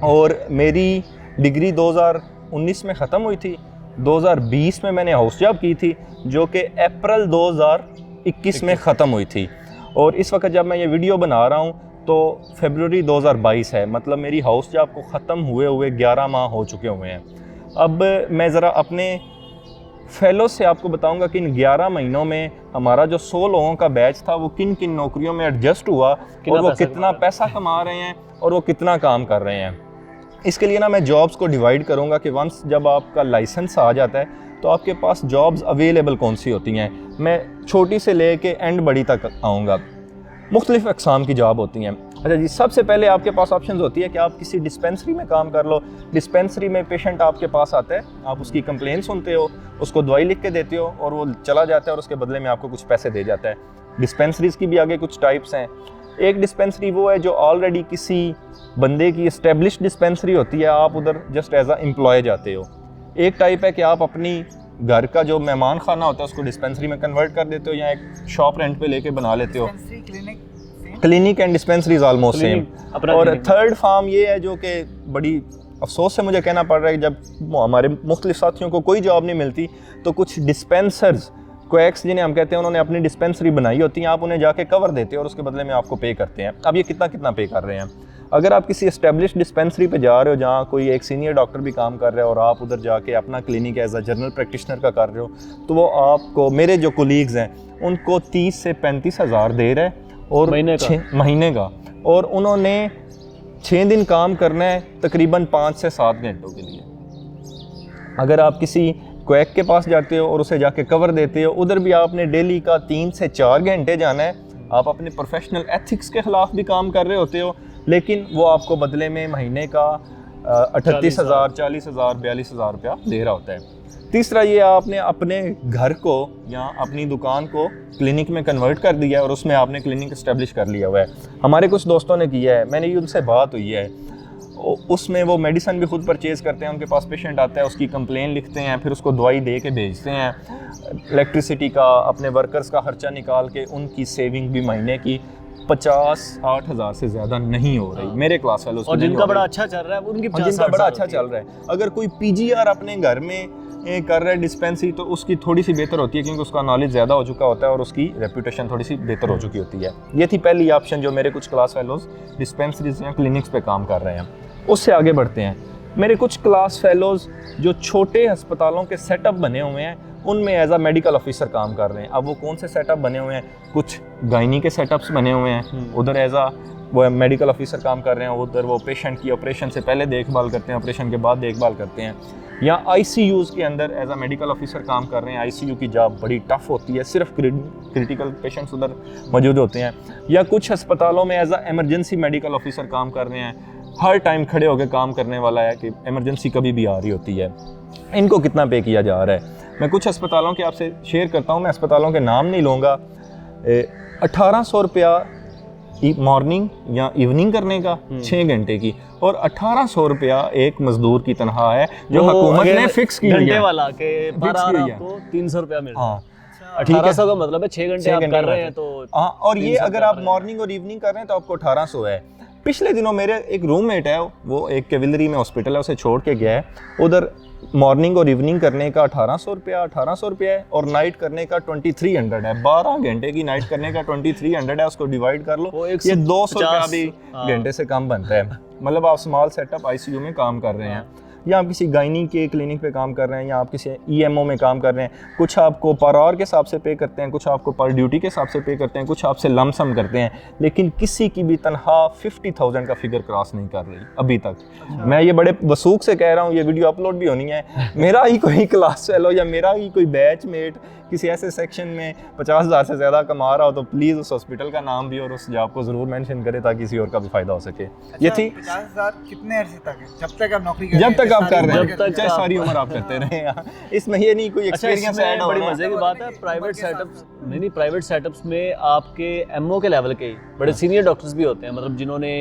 और मेरी डिग्री 2019 में ख़त्म हुई थी। 2020 में मैंने हाउस जॉब की थी, जो कि अप्रैल 2021 में ख़त्म हुई थी, और इस वक्त जब मैं ये वीडियो बना रहा हूँ तो फरवरी 2022 है, मतलब मेरी हाउस जॉब को ख़त्म हुए 11 माह हो चुके हुए हैं। अब मैं ज़रा अपने फेलो से आपको बताऊंगा कि इन 11 महीनों में हमारा जो 100 लोगों का बैच था वो किन किन नौकरियों में एडजस्ट हुआ, और वो कितना पैसा कमा रहे हैं और वो कितना काम कर रहे हैं। इसके लिए ना मैं जॉब्स को डिवाइड करूंगा कि वंस जब आपका लाइसेंस आ जाता है तो आपके पास जॉब्स अवेलेबल कौन सी होती हैं। मैं छोटी से ले के एंड बड़ी तक आऊँगा। मुख्तलिफ़ अक़साम की जॉब होती हैं। अच्छा जी, सबसे पहले आपके पास ऑप्शन होती है कि आप किसी डिस्पेंसरी में काम कर लो। डिस्पेंसरी में पेशेंट आपके पास आता है, आप उसकी कंप्लेन सुनते हो, उसको दवाई लिख के देते हो और वो चला जाता है और उसके बदले में आपको कुछ पैसे दे जाता है। डिस्पेंसरीज़ की भी आगे कुछ टाइप्स हैं। एक डिस्पेंसरी वो है जो ऑलरेडी किसी बंदे की इस्टेब्लिश्ड डिस्पेंसरी होती है, आप उधर जस्ट एज आ एम्प्लॉय जाते हो। एक टाइप है कि आप अपनी घर का जो मेहमान खाना होता है उसको डिस्पेंसरी में कन्वर्ट कर देते हो, या एक शॉप रेंट पे लेके बना लेते हो। Clinic and dispensary is almost same. और थर्ड फार्म ये है जो कि बड़ी अफसोस से मुझे कहना पड़ रहा है, जब हमारे मुख्तलिफ साथियों को कोई जॉब नहीं मिलती तो कुछ डिस्पेंसर्स, क्वैक्स जिन्हें हम कहते हैं, उन्होंने अपनी डिस्पेंसरी बनाई होती है, आप उन्हें जाके कवर देते हो और उसके बदले में आपको पे करते हैं। अब ये कितना पे कर रहे हैं। अगर आप किसी एस्टेब्लिश्ड डिस्पेंसरी पे जा रहे हो जहाँ कोई एक सीनियर डॉक्टर भी काम कर रहा है और आप उधर जाके अपना clinic as a general practitioner का कर रहे हो, तो वो आपको, मेरे जो कोलीग्स हैं उनको 30 से 35 हज़ार दे रहा है और महीने का, और उन्होंने 6 दिन काम करना है तकरीबन 5 से 7 घंटों के लिए। अगर आप किसी क्वैक के पास जाते हो और उसे जाके कवर देते हो, उधर भी आपने डेली का 3 से 4 घंटे जाना है। आप अपने प्रोफेशनल एथिक्स के ख़िलाफ़ भी काम कर रहे होते हो, लेकिन वो आपको बदले में महीने का 38,000, 40,000, 42,000 रुपया दे रहा होता है। तीसरा ये, आपने अपने घर को या अपनी दुकान को क्लिनिक में कन्वर्ट कर दिया है और उसमें आपने क्लिनिक इस्टेब्लिश कर लिया हुआ है। हमारे कुछ दोस्तों ने किया है, मैंने उनसे बात हुई है, उसमें वो मेडिसिन भी खुद परचेज़ करते हैं। उनके पास पेशेंट आता है, उसकी कंप्लेन लिखते हैं, फिर उसको दवाई दे के भेजते हैं। इलेक्ट्रिसिटी का, अपने वर्कर्स का खर्चा निकाल के उनकी सेविंग भी महीने की 50-60 हज़ार से ज़्यादा नहीं हो रही। मेरे क्लास फेलोज़ और जिनका बड़ा अच्छा चल रहा है उनकी जिनका बड़ा अच्छा चल रहा है। अगर कोई PGR अपने घर में कर रहा है डिस्पेंसरी, तो उसकी थोड़ी सी बेहतर होती है क्योंकि उसका नॉलेज ज़्यादा हो चुका होता है और उसकी रेपुटेशन थोड़ी सी बेहतर हो चुकी होती है। ये थी पहली ऑप्शन जो मेरे कुछ क्लास फेलोज़ डिस्पेंसरीज या क्लिनिक्स पे काम कर रहे हैं। उससे आगे बढ़ते हैं। मेरे कुछ क्लास फेलोज़ जो छोटे अस्पतालों के सेटअप बने हुए हैं उनमें एज आ मेडिकल ऑफिसर काम कर रहे हैं। अब वो कौन से सेटअप बने हुए हैं? कुछ गायनी के सेटअप्स बने हुए हैं, उधर एज आ वो मेडिकल ऑफिसर काम कर रहे हैं। उधर वो पेशेंट की ऑपरेशन से पहले देखभाल करते हैं, ऑपरेशन के बाद देखभाल करते हैं। या ICUs के अंदर एज आ मेडिकल ऑफिसर काम कर रहे हैं। ICU की जॉब बड़ी टफ होती है, सिर्फ क्रिटिकल पेशेंट्स उधर मौजूद होते हैं। या कुछ अस्पतालों में एज आ एमरजेंसी मेडिकल ऑफिसर काम कर रहे हैं, हर टाइम खड़े होकर काम करने वाला है कि एमरजेंसी कभी भी आ रही होती है। इनको कितना पे किया जा रहा है? मैं कुछ अस्पतालों के आपसे शेयर करता हूँ, मैं अस्पतालों के नाम नहीं लूँगा। 1800 रुपया मॉर्निंग या इवनिंग करने का 6 घंटे की, और 1800 रुपया एक मजदूर की तनख्वाह है जो हुकूमत ने फिक्स की घंटे वाला के पर आवर आपको 300 रुपया मिल रहा है। हाँ 1800 का मतलब है 6 घंटे आप कर रहे हैं तो हाँ, और ये अगर आप मॉर्निंग और इवनिंग कर रहे हैं तो आपको 1800 है। पिछले दिनों मेरे एक रूममेट है, वो एक कैवलरी में हॉस्पिटल है, उसे छोड़ के गया है, उधर मॉर्निंग और इवनिंग करने का 1800 रुपया है, और नाइट करने का 2300 है। 12 घंटे की नाइट करने का 2300 है, उसको डिवाइड कर लो, ये 200 रुपया भी घंटे से कम बनता है। मतलब आप स्मॉल सेटअप आईसीयू में काम कर रहे हैं, या आप किसी गायनी के क्लिनिक पे काम कर रहे हैं, या आप किसी ईएमओ में काम कर रहे हैं, कुछ आपको पर आवर के हिसाब से पे करते हैं, कुछ आपको पर ड्यूटी के हिसाब से पे करते हैं, कुछ आपसे लमसम करते हैं, लेकिन किसी की भी तनख्वाह 50,000 का फिगर क्रॉस नहीं कर रही अभी तक। मैं ये बड़े वसूख से कह रहा हूँ, ये वीडियो अपलोड भी होनी है। मेरा ही कोई क्लास फेलो या मेरा ही कोई बैचमेट किसी ऐसे सेक्शन में 50,000 से ज़्यादा कमा रहा हो तो प्लीज़ उस हॉस्पिटल का नाम भी और उस जॉब को ज़रूर मेंशन करें ताकि किसी और का भी फ़ायदा हो सके। ये थी 50,000 कितने अरसे तक है? जब तक आप नौकरी जब तक आप कर रहे जब हैं, तक चाहे सारी उम्र आप करते रहे। इसमें ये नहीं कोई एक्सपीरियंस ऐड हो बड़ी रहा है। मजे की बात है प्राइवेट सेटअप्स नहीं प्राइवेट सेटअप्स में आपके एमओ के लेवल के बड़े सीनियर डॉक्टर्स भी होते हैं, मतलब जिन्होंने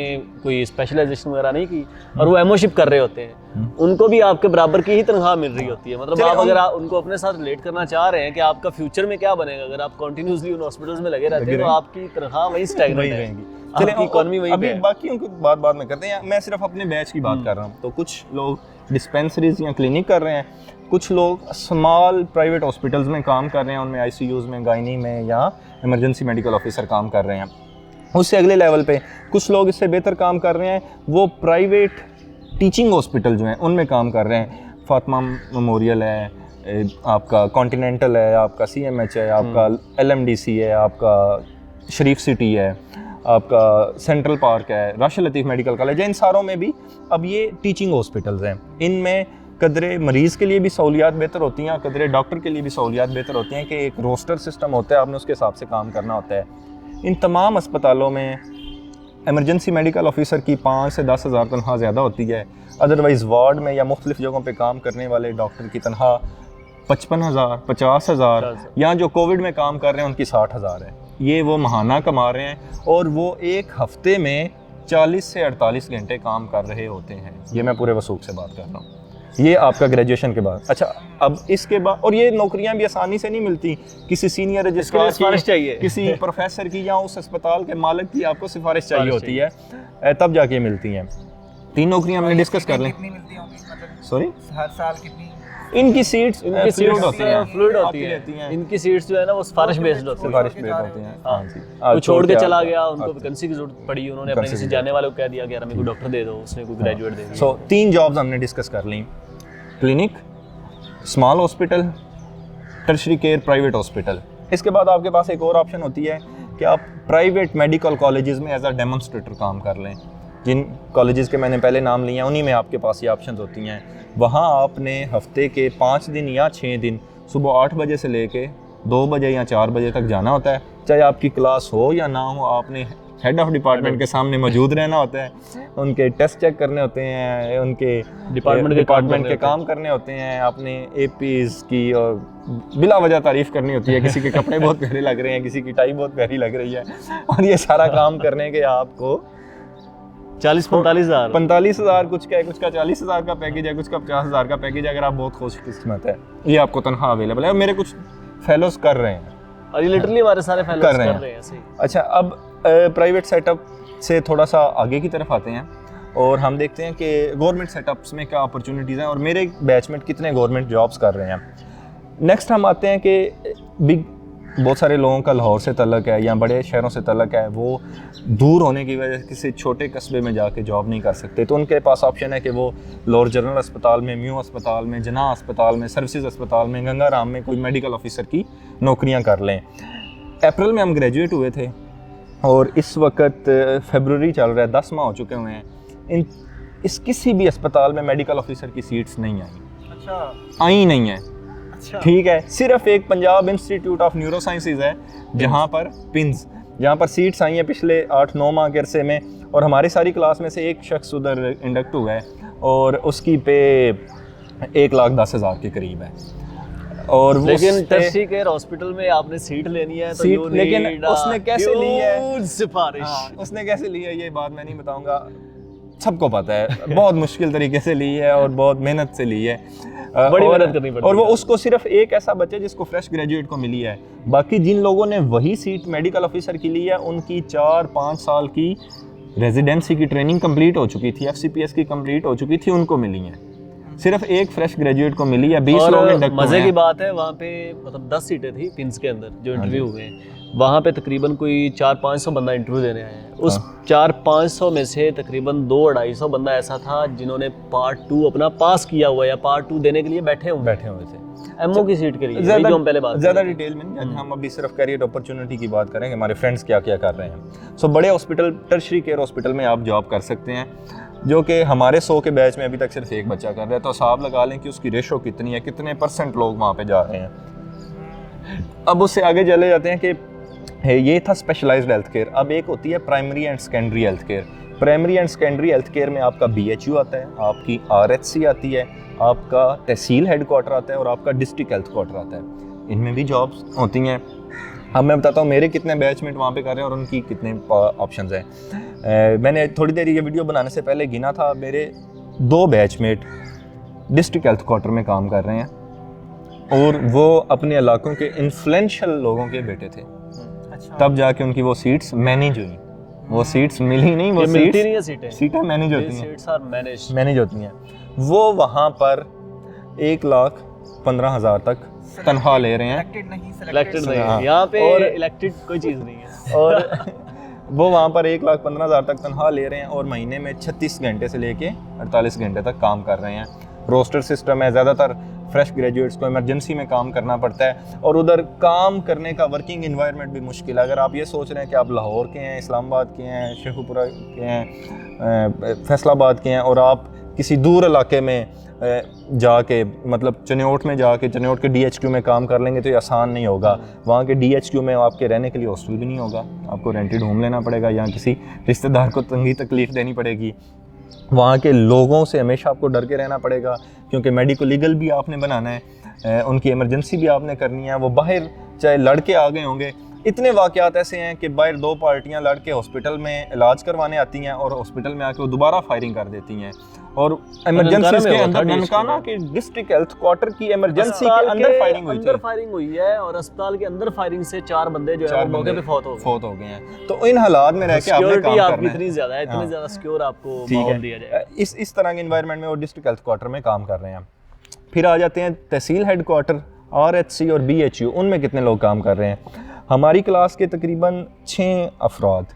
कोई स्पेशलाइजेशन वगैरह नहीं की और वो एमओशिप कर रहे होते हैं, उनको भी आपके बराबर की ही तनख्वाह मिल रही होती है। मतलब आप अगर आप उनको अपने साथ रिलेट करना चाह रहे हैं कि आपका फ्यूचर में क्या बनेगा अगर आप कंटिन्यूअसली उन हॉस्पिटल्स में लगे रहते हैं तो आपकी तनख्वाह वही स्टैग्नेंट रहेगी, आपकी इकोनॉमी वही अभी पे है। बाकियों की बात बाद में करते हैं, मैं सिर्फ अपने बैच की बात कर रहा हूँ। तो कुछ लोग डिस्पेंसरीज या क्लिनिक कर रहे हैं, कुछ लोग स्मॉल प्राइवेट हॉस्पिटल्स में काम कर रहे हैं, उनमें आईसीयूज में, गायनी में या इमरजेंसी मेडिकल ऑफिसर काम कर रहे हैं। उससे अगले लेवल पे कुछ लोग इससे बेहतर काम कर रहे हैं, वो प्राइवेट टीचिंग हॉस्पिटल जो हैं उनमें काम कर रहे हैं। फातिमा मेमोरियल है, आपका कॉन्टिनेंटल है, आपका सीएमएच है, आपका एलएमडीसी है, आपका शरीफ सिटी है, आपका सेंट्रल पार्क है, राशिद लतीफ़ मेडिकल कॉलेज है। इन सारों में भी अब ये टीचिंग हॉस्पिटल्स हैं। इनमें कदरे मरीज़ के लिए भी सहूलियात बेहतर होती हैं, कदरे डॉक्टर के लिए भी सहूलियात बेहतर होती हैं कि एक रोस्टर सिस्टम होता है, आपने उसके हिसाब से काम करना होता है। इन तमाम अस्पतालों में एमरजेंसी मेडिकल ऑफिसर की 5 से 10 हज़ार तनख्वाह ज़्यादा होती है। अदरवाइज़ वार्ड में या मुख्तलिफ़ जगहों पे काम करने वाले डॉक्टर की तनख्वाह 55,000, 50,000, या जो कोविड में काम कर रहे हैं उनकी 60,000 है। ये वो महाना कमा रहे हैं और वो एक हफ़्ते में 40 से 48 घंटे काम कर रहे होते हैं। ये मैं पूरे वसूख से बात कर रहा हूँ। ये आपका ग्रेजुएशन के बाद। अच्छा, अब इसके बाद, और ये नौकरियां भी आसानी से नहीं मिलती, किसी सीनियर रजिस्ट्रार सिफारिश चाहिए, किसी प्रोफेसर की या उस अस्पताल के मालिक की आपको सिफारिश चाहिए होती है, तब जाके मिलती हैं। 3 नौकरियां हमने डिस्कस कर लें। कितनी मिलती होंगी मतलब सॉरी, हर साल कितनी? इनकी सीट्स फ्लूइड होती हैं, फ्लूइड होती हैं। इनकी सीट्स जो है ना वो सिफारिश बेस्ड होती है, सिफारिश बेस्ड होती हैं। हाँ जी, वो छोड़ के चला गया, उनको वैकेंसी की जरूरत पड़ी, उन्होंने अपने किसी जाने वाले को कह दिया कि यार हमें कोई डॉक्टर दे दो, उसने कोई ग्रेजुएट दे दिया। सो 3 जॉब्स हमने डिस्कस कर ली, clinic, small hospital, tertiary care, private hospital. इसके बाद आपके पास एक और ऑप्शन होती है कि आप प्राइवेट मेडिकल कॉलेजेस में एज अ डेमोन्स्ट्रेटर काम कर लें। जिन कॉलेजेस के मैंने पहले नाम लिए हैं उन्हीं में आपके पास ये ऑप्शंस होती हैं। वहाँ आपने हफ्ते के 5 दिन या 6 दिन सुबह 8 बजे से लेके 2 बजे या 4 बजे तक जाना होता है। चाहे आपकी क्लास हो या ना हो, आपने हेड ऑफ डिपार्टमेंट के सामने मौजूद रहना होता है, उनके टेस्ट चेक करने होते हैं, उनके डिपार्टमेंट के काम करने होते हैं, आपने एपीज़ की और बिला वजह तारीफ़ करनी होती है। किसी के कपड़े बहुत प्यारे लग रहे हैं, किसी की टाई बहुत प्यारी लग रही है, और ये सारा काम करने के आपको 40-45 हज़ार 45 हज़ार कुछ का है, कुछ का 40 हज़ार का पैकेज है, कुछ का 50 हज़ार का पैकेज है। अगर आप बहुत खुशकिस्मत है, ये आपको तनख्वाह अवेलेबल है। और मेरे कुछ फेलोज कर रहे हैं, और ये लिटरली हमारे सारे फेलोज कर रहे हैं। सही। अच्छा, अब प्राइवेट सेटअप से थोड़ा सा आगे की तरफ आते हैं और हम देखते हैं कि गवर्नमेंट सेटअप्स में क्या अपॉर्चुनिटीज़ हैं और मेरे बैचमेट कितने गवर्नमेंट जॉब्स कर रहे हैं। नेक्स्ट हम आते हैं कि बहुत सारे लोगों का लाहौर से तल्लक है या बड़े शहरों से तल्लक है, वो दूर होने की वजह से किसी छोटे कस्बे में जाके जॉब नहीं कर सकते, तो उनके पास ऑप्शन है कि वो लाहौर जनरल अस्पताल में, म्यू अस्पताल में, जना अस्पताल में, सर्विसेज अस्पताल में, गंगाराम में कोई मेडिकल ऑफिसर की नौकरियां कर लें। अप्रैल में हम ग्रेजुएट हुए थे और इस वक्त फरवरी चल रहा है, 10 माह हो चुके हुए हैं। इस किसी भी अस्पताल में मेडिकल ऑफिसर की सीट्स नहीं आई। अच्छा, आई नहीं है। अच्छा, ठीक है, सिर्फ एक Punjab institute of neuro sciences है जहाँ पर सीट्स आई हैं पिछले 8-9 माह के अरसे में, और हमारी सारी क्लास में से एक शख्स उधर इंडक्ट हुआ है और उसकी पे 1,10,000 के करीब है। और वो लेकिन टर्शियरी केयर हॉस्पिटल में आपने सीट लेनी है तो सीट, लेकिन उसने कैसे ली है, सिफारिश। हाँ, उसने कैसे ली है ये बात मैं नहीं बताऊंगा, सबको पता है। बहुत मुश्किल तरीके से ली है और बहुत मेहनत से ली है, बड़ी मेहनत करनी पड़ती है। और वो उसको सिर्फ एक ऐसा बच्चा जिसको फ्रेश ग्रेजुएट को मिली है, बाकी जिन लोगों ने वही सीट मेडिकल ऑफिसर की ली है उनकी 4-5 साल की रेजिडेंसी की ट्रेनिंग कंप्लीट हो चुकी थी, FCPS की कंप्लीट हो चुकी थी, उनको मिली है। सिर्फ एक फ्रेश ग्रेजुएट को मिली है, 20 लोग और मजे की बात है वहाँ पे मतलब 10 सीटें थी पिंस के अंदर जो इंटरव्यू हुए हैं, वहाँ पे तकरीबन कोई 400-500 बंदा इंटरव्यू देने आए हैं। उस 400-500 में से तकरीबन 200-250 बंदा ऐसा था जिन्होंने पार्ट 2 अपना पास किया हुआ या पार्ट 2 देने के लिए बैठे हुए थे एमओ की सीट के लिए। जो हम पहले बात ज़्यादा डिटेल में नहीं, हम अभी सिर्फ करियर अपॉर्चुनिटी की बात करेंगे, हमारे फ्रेंड्स क्या क्या कर रहे हैं। सो बड़े हॉस्पिटल, टर्शियरी केयर हॉस्पिटल में आप जॉब कर सकते हैं, जो कि हमारे 100 के बैच में अभी तक सिर्फ एक बच्चा कर रहा है, तो हिसाब लगा लें कि उसकी रेशो कितनी है, कितने % लोग वहाँ पे जा रहे हैं। अब उससे आगे चले जाते हैं कि ये था स्पेशलाइज्ड हेल्थ केयर। अब एक होती है primary and secondary health care. Primary and secondary health care में आपका BHU आता है, आपकी RHC आती है, आपका तहसील हेडक्वार्टर आता है और आपका डिस्ट्रिक्ट हेल्थ क्वार्टर आता है। इनमें भी जॉब्स होती हैं। अब मैं बताता हूँ मेरे कितने बैचमेट वहाँ पे कर रहे हैं और उनकी कितने ऑप्शंस हैं। मैंने थोड़ी देर ये वीडियो बनाने से पहले गिना था, मेरे 2 बैचमेट डिस्ट्रिक्ट हेल्थ क्वार्टर में काम कर रहे हैं और वो अपने इलाकों के इन्फ्लुएंशियल लोगों के बेटे थे। अच्छा। तब जाके उनकी वो सीट्स मैनेज हुई। वो सीट्स मिली नहीं, वो मिलती नहीं है सीटें मैनेज होती हैं, सीट्स आर मैनेज होती हैं। वो वहाँ पर 1,15,000 तक तनख्वाह ले रहे हैं। इलेक्टेड नहीं हाँ। है यहाँ पे, और इलेक्टेड कोई चीज़ नहीं है। और वो वहाँ पर 1,15,000 तक तनख्वाह ले रहे हैं और महीने में 36 घंटे से लेके 48 घंटे तक काम कर रहे हैं। रोस्टर सिस्टम है, ज़्यादातर फ्रेश ग्रेजुएट्स को इमरजेंसी में काम करना पड़ता है और उधर काम करने का वर्किंग इन्वायरमेंट भी मुश्किल है। अगर आप ये सोच रहे हैं कि आप लाहौर के हैं, इस्लामाबाद के हैं, शेखुपुरा के हैं, फैसलाबाद के हैं और आप किसी दूर इलाके में जाके मतलब चनियोट में जाके चनियोट के DHQ में काम कर लेंगे तो ये आसान नहीं होगा। वहाँ के DHQ में आपके रहने के लिए हॉस्टल भी नहीं होगा, आपको रेंटेड होम लेना पड़ेगा या किसी रिश्तेदार को तंगी तकलीफ़ देनी पड़ेगी। वहाँ के लोगों से हमेशा आपको डर के रहना पड़ेगा क्योंकि मेडिको लीगल भी आपने बनाना है, उनकी इमरजेंसी भी आपने करनी है। वो बाहर चाहे लड़के आ गए होंगे, इतने वाक़यात ऐसे हैं कि बाहर 2 पार्टियां लड़के हॉस्पिटल में इलाज करवाने आती हैं और हॉस्पिटल में आके वो दोबारा फायरिंग कर देती हैं। और इमरजेंसी के अंदर ननकाना के डिस्ट्रिक्ट हेल्थ क्वार्टर की इमरजेंसी के अंदर फायरिंग हुई है और अस्पताल के अंदर फायरिंग से 4 बंदे जो है मौके पे फौत हो गए हैं। तो इन हालात में रह के आपने काम करना है। इतनी ज़्यादा है, इतनी ज़्यादा सिक्योर आपको माहौल दिया जाए। इस तरह के एनवायरनमेंट में वो डिस्ट्रिक्ट हेल्थ क्वार्टर में काम कर रहे हैं। फिर आ जाते हैं तहसील हेडक्वार्टर, RHC और BHU, उनमें कितने लोग काम कर रहे हैं। हमारी क्लास के तकरीबन 6 अफराद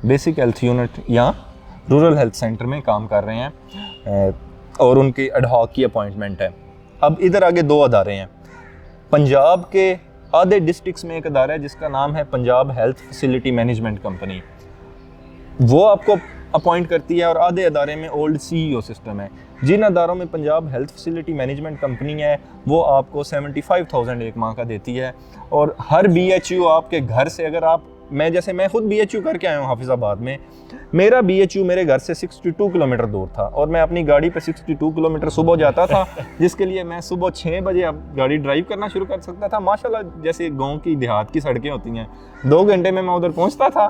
बेसिक हेल्थ यूनिट या रूरल हेल्थ सेंटर में काम कर रहे हैं और उनकी एडहॉक की अपॉइंटमेंट है। अब इधर आगे 2 अदारे हैं। पंजाब के आधे डिस्ट्रिक्ट्स में एक अदारा है जिसका नाम है Punjab health facility management company, वो आपको अपॉइंट करती है और आधे अदारे में ओल्ड CEO सिस्टम है। जिन अदारों में Punjab health facility management company है वो आपको 75,000 एक माह का देती है और हर BHU आपके घर से, अगर आप मैं खुद BHU करके आया हूँ हाफिज़ाबाद में, मेरा BHU मेरे घर से 62 किलोमीटर दूर था और मैं अपनी गाड़ी पे 62 किलोमीटर सुबह जाता था जिसके लिए मैं सुबह 6 बजे अब गाड़ी ड्राइव करना शुरू कर सकता था। माशाल्लाह जैसे गांव की देहात की सड़कें होती हैं, 2 घंटे में मैं उधर पहुंचता था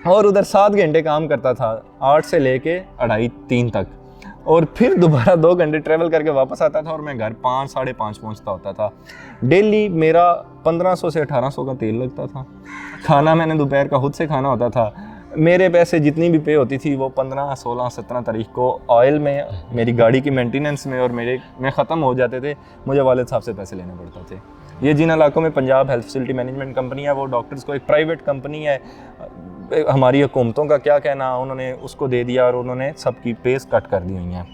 और उधर 7 घंटे काम करता था, 8 से लेके 2:30-3 तक, और फिर दोबारा 2 घंटे ट्रैवल करके वापस आता था और मैं घर 5 साढ़े 5 पहुँचता होता था। डेली मेरा 1500 से 1800 का तेल लगता था। खाना मैंने दोपहर का खुद से खाना होता था। मेरे पैसे जितनी भी पे होती थी वो 15, 16, 17 तारीख को ऑयल में, मेरी गाड़ी की मेंटेनेंस में और मेरे में ख़त्म हो जाते थे। मुझे वालिद साहब से पैसे लेने पड़ते थे। ये जिन इलाकों में Punjab health facility management company है वो डॉक्टर्स को एक प्राइवेट कंपनी है। हमारी हुकूमतों का क्या कहना, उन्होंने उसको दे दिया और उन्होंने सबकी पेस कट कर दी हुई हैं।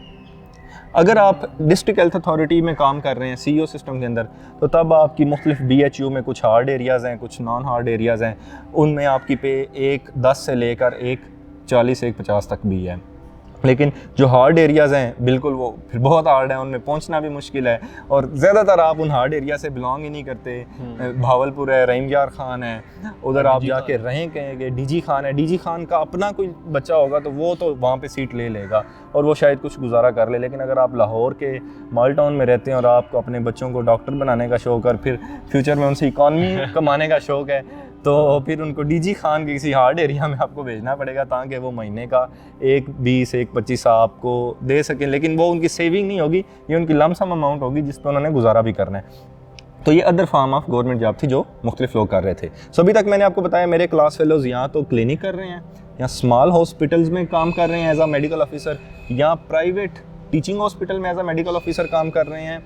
अगर आप डिस्ट्रिक्ट हेल्थ अथॉरिटी में काम कर रहे हैं CEO सिस्टम के अंदर, तो तब आपकी मुख्तलिफ BHU में कुछ हार्ड एरियाज़ हैं, कुछ नॉन हार्ड एरियाज़ हैं, उनमें आपकी पे 1:10 से लेकर 1:40 1:50 तक भी है। लेकिन जो हार्ड एरियाज़ हैं बिल्कुल वो फिर बहुत हार्ड है, उनमें पहुंचना भी मुश्किल है, और ज़्यादातर आप उन हार्ड एरिया से बिलोंग ही नहीं करते। भावलपुर है, रहीम यार खान है, उधर आप जाके रहें कहेंगे, डीजी खान है, डीजी खान का अपना कोई बच्चा होगा तो वो तो वहाँ पे सीट ले लेगा और वो शायद कुछ गुजारा कर ले। लेकिन अगर आप लाहौर के माल टाउन में रहते हैं और आपको अपने बच्चों को डॉक्टर बनाने का शौक़ और फिर फ्यूचर में उनसे इकॉनमी कमाने का शौक़ है, तो फिर उनको डीजी खान के किसी हार्ड एरिया में आपको भेजना पड़ेगा ताकि वो महीने का 1-20 1-25 आपको दे सकें। लेकिन वो उनकी सेविंग नहीं होगी, ये उनकी लमसम अमाउंट होगी जिस पर उन्होंने गुजारा भी करना है। तो ये other form of government job थी जो मुख्तलिफ लोग कर रहे थे। सो अभी तक मैंने आपको बताया मेरे क्लास फेलोज़ या तो क्लिनिक कर रहे हैं, या स्मॉल हॉस्पिटल्स में काम कर रहे हैं एज आ मेडिकल ऑफिसर, या प्राइवेट टीचिंग हॉस्पिटल में एज आ मेडिकल ऑफिसर काम कर रहे हैं,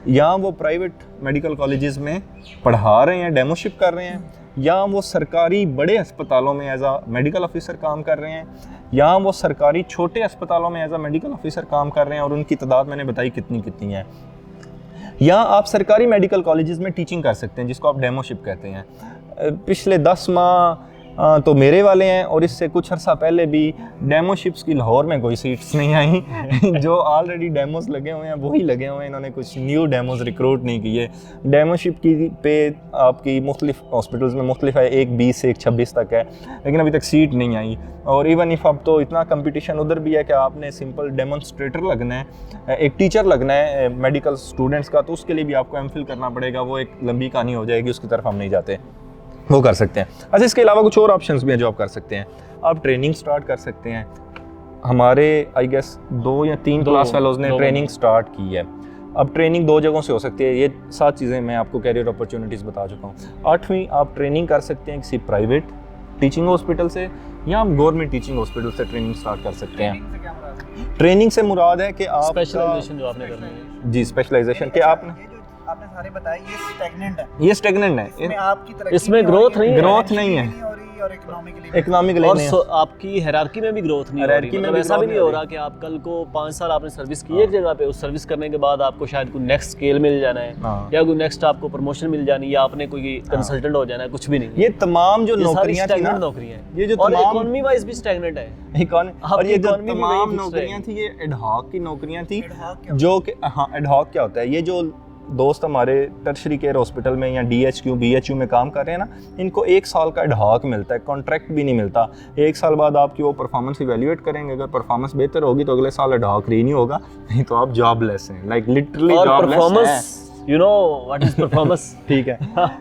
या वो प्राइवेट मेडिकल कॉलेजेस में पढ़ा रहे हैं, डेमोशिप कर रहे हैं, या वो सरकारी बड़े अस्पतालों में एज आ मेडिकल ऑफिसर काम कर रहे हैं, या वो सरकारी छोटे अस्पतालों में एज आ मेडिकल ऑफिसर काम कर रहे हैं, और उनकी तादाद मैंने बताई कितनी कितनी है। या आप सरकारी मेडिकल कॉलेजेस में टीचिंग कर सकते हैं जिसको आप डेमोशिप कहते हैं। पिछले 10 माह तो मेरे वाले हैं, और इससे कुछ अर्सा पहले भी डेमोशिप्स की लाहौर में कोई सीट्स नहीं आई। जो ऑलरेडी डेमोस लगे हुए हैं वही लगे हुए हैं, इन्होंने कुछ न्यू डेमोस रिक्रूट नहीं किए। डेमोशिप की पे आपकी मुख्तलिफ हॉस्पिटल्स में मुख्तलिफ है, एक 20 से एक 26 तक है, लेकिन अभी तक सीट नहीं आई। और इवन इफ अब तो इतना कंपटीशन उधर भी है कि आपने सिंपल डेमोन्स्ट्रेटर लगना है, एक टीचर लगना है मेडिकल स्टूडेंट्स का, तो उसके लिए भी आपको एमफिल करना पड़ेगा। वो एक लंबी कहानी हो जाएगी, उसकी तरफ हम नहीं जाते, वो कर सकते हैं। अच्छा, इसके अलावा कुछ और ऑप्शंस भी हैं जो आप कर सकते हैं। आप ट्रेनिंग स्टार्ट कर सकते हैं। हमारे आई गेस 2 या 3 क्लास फेलोज ने ट्रेनिंग स्टार्ट की है। अब ट्रेनिंग 2 जगहों से हो सकती है। ये 7 चीज़ें मैं आपको कैरियर अपॉर्चुनिटीज़ बता चुका हूँ। 8वीं आप ट्रेनिंग कर सकते हैं किसी प्राइवेट टीचिंग हॉस्पिटल से, या आप गवर्नमेंट टीचिंग हॉस्पिटल से ट्रेनिंग स्टार्ट कर सकते हैं। ट्रेनिंग से मुराद है कि आप स्पेशलाइजेशन जो आपने करनी है। जी, स्पेशलाइजेशन के आपने सारे बताया, ये स्टैग्नेंट है, ये स्टैग्नेंट है, इसमें आपकी तरक्की इसमें ग्रोथ नहीं है, और इकोनॉमिकली और नहीं। आपकी हायरार्की में भी ग्रोथ नहीं हो रही। मतलब ऐसा भी नहीं हो रहा कि आप कल को 5 साल आपने सर्विस की एक जगह पे, उस सर्विस करने के बाद आपको शायद कोई नेक्स्ट स्केल मिल जाना है, या कोई नेक्स्ट आपको प्रमोशन मिल जानी है, या आपने कोई कंसल्टेंट हो जाना है, कुछ भी नहीं। ये तमाम जो नौकरियां थी ना, नौकरियां हैं, ये जो और तमाम इकोनॉमी वाइज भी स्टैग्नेंट है। और ये जो तमाम नौकरियां थी, ये एडहॉक की नौकरियां थी। जो कि हाँ, एडहॉक क्या होता है? ये जो दोस्त हमारे टर्शरी केयर हॉस्पिटल में या DHQ BHU में काम कर रहे हैं ना, इनको 1 साल का एडहॉक मिलता है, कॉन्ट्रैक्ट भी नहीं मिलता। 1 साल बाद आपकी वो परफॉर्मेंस इवैल्यूएट करेंगे, अगर परफॉर्मेंस बेहतर होगी तो अगले साल एडहॉक नहीं होगा, नहीं तो आप जॉबलेस हैं, लाइक लिटरली जॉबलेस हैं। You know what is performance? ठीक है,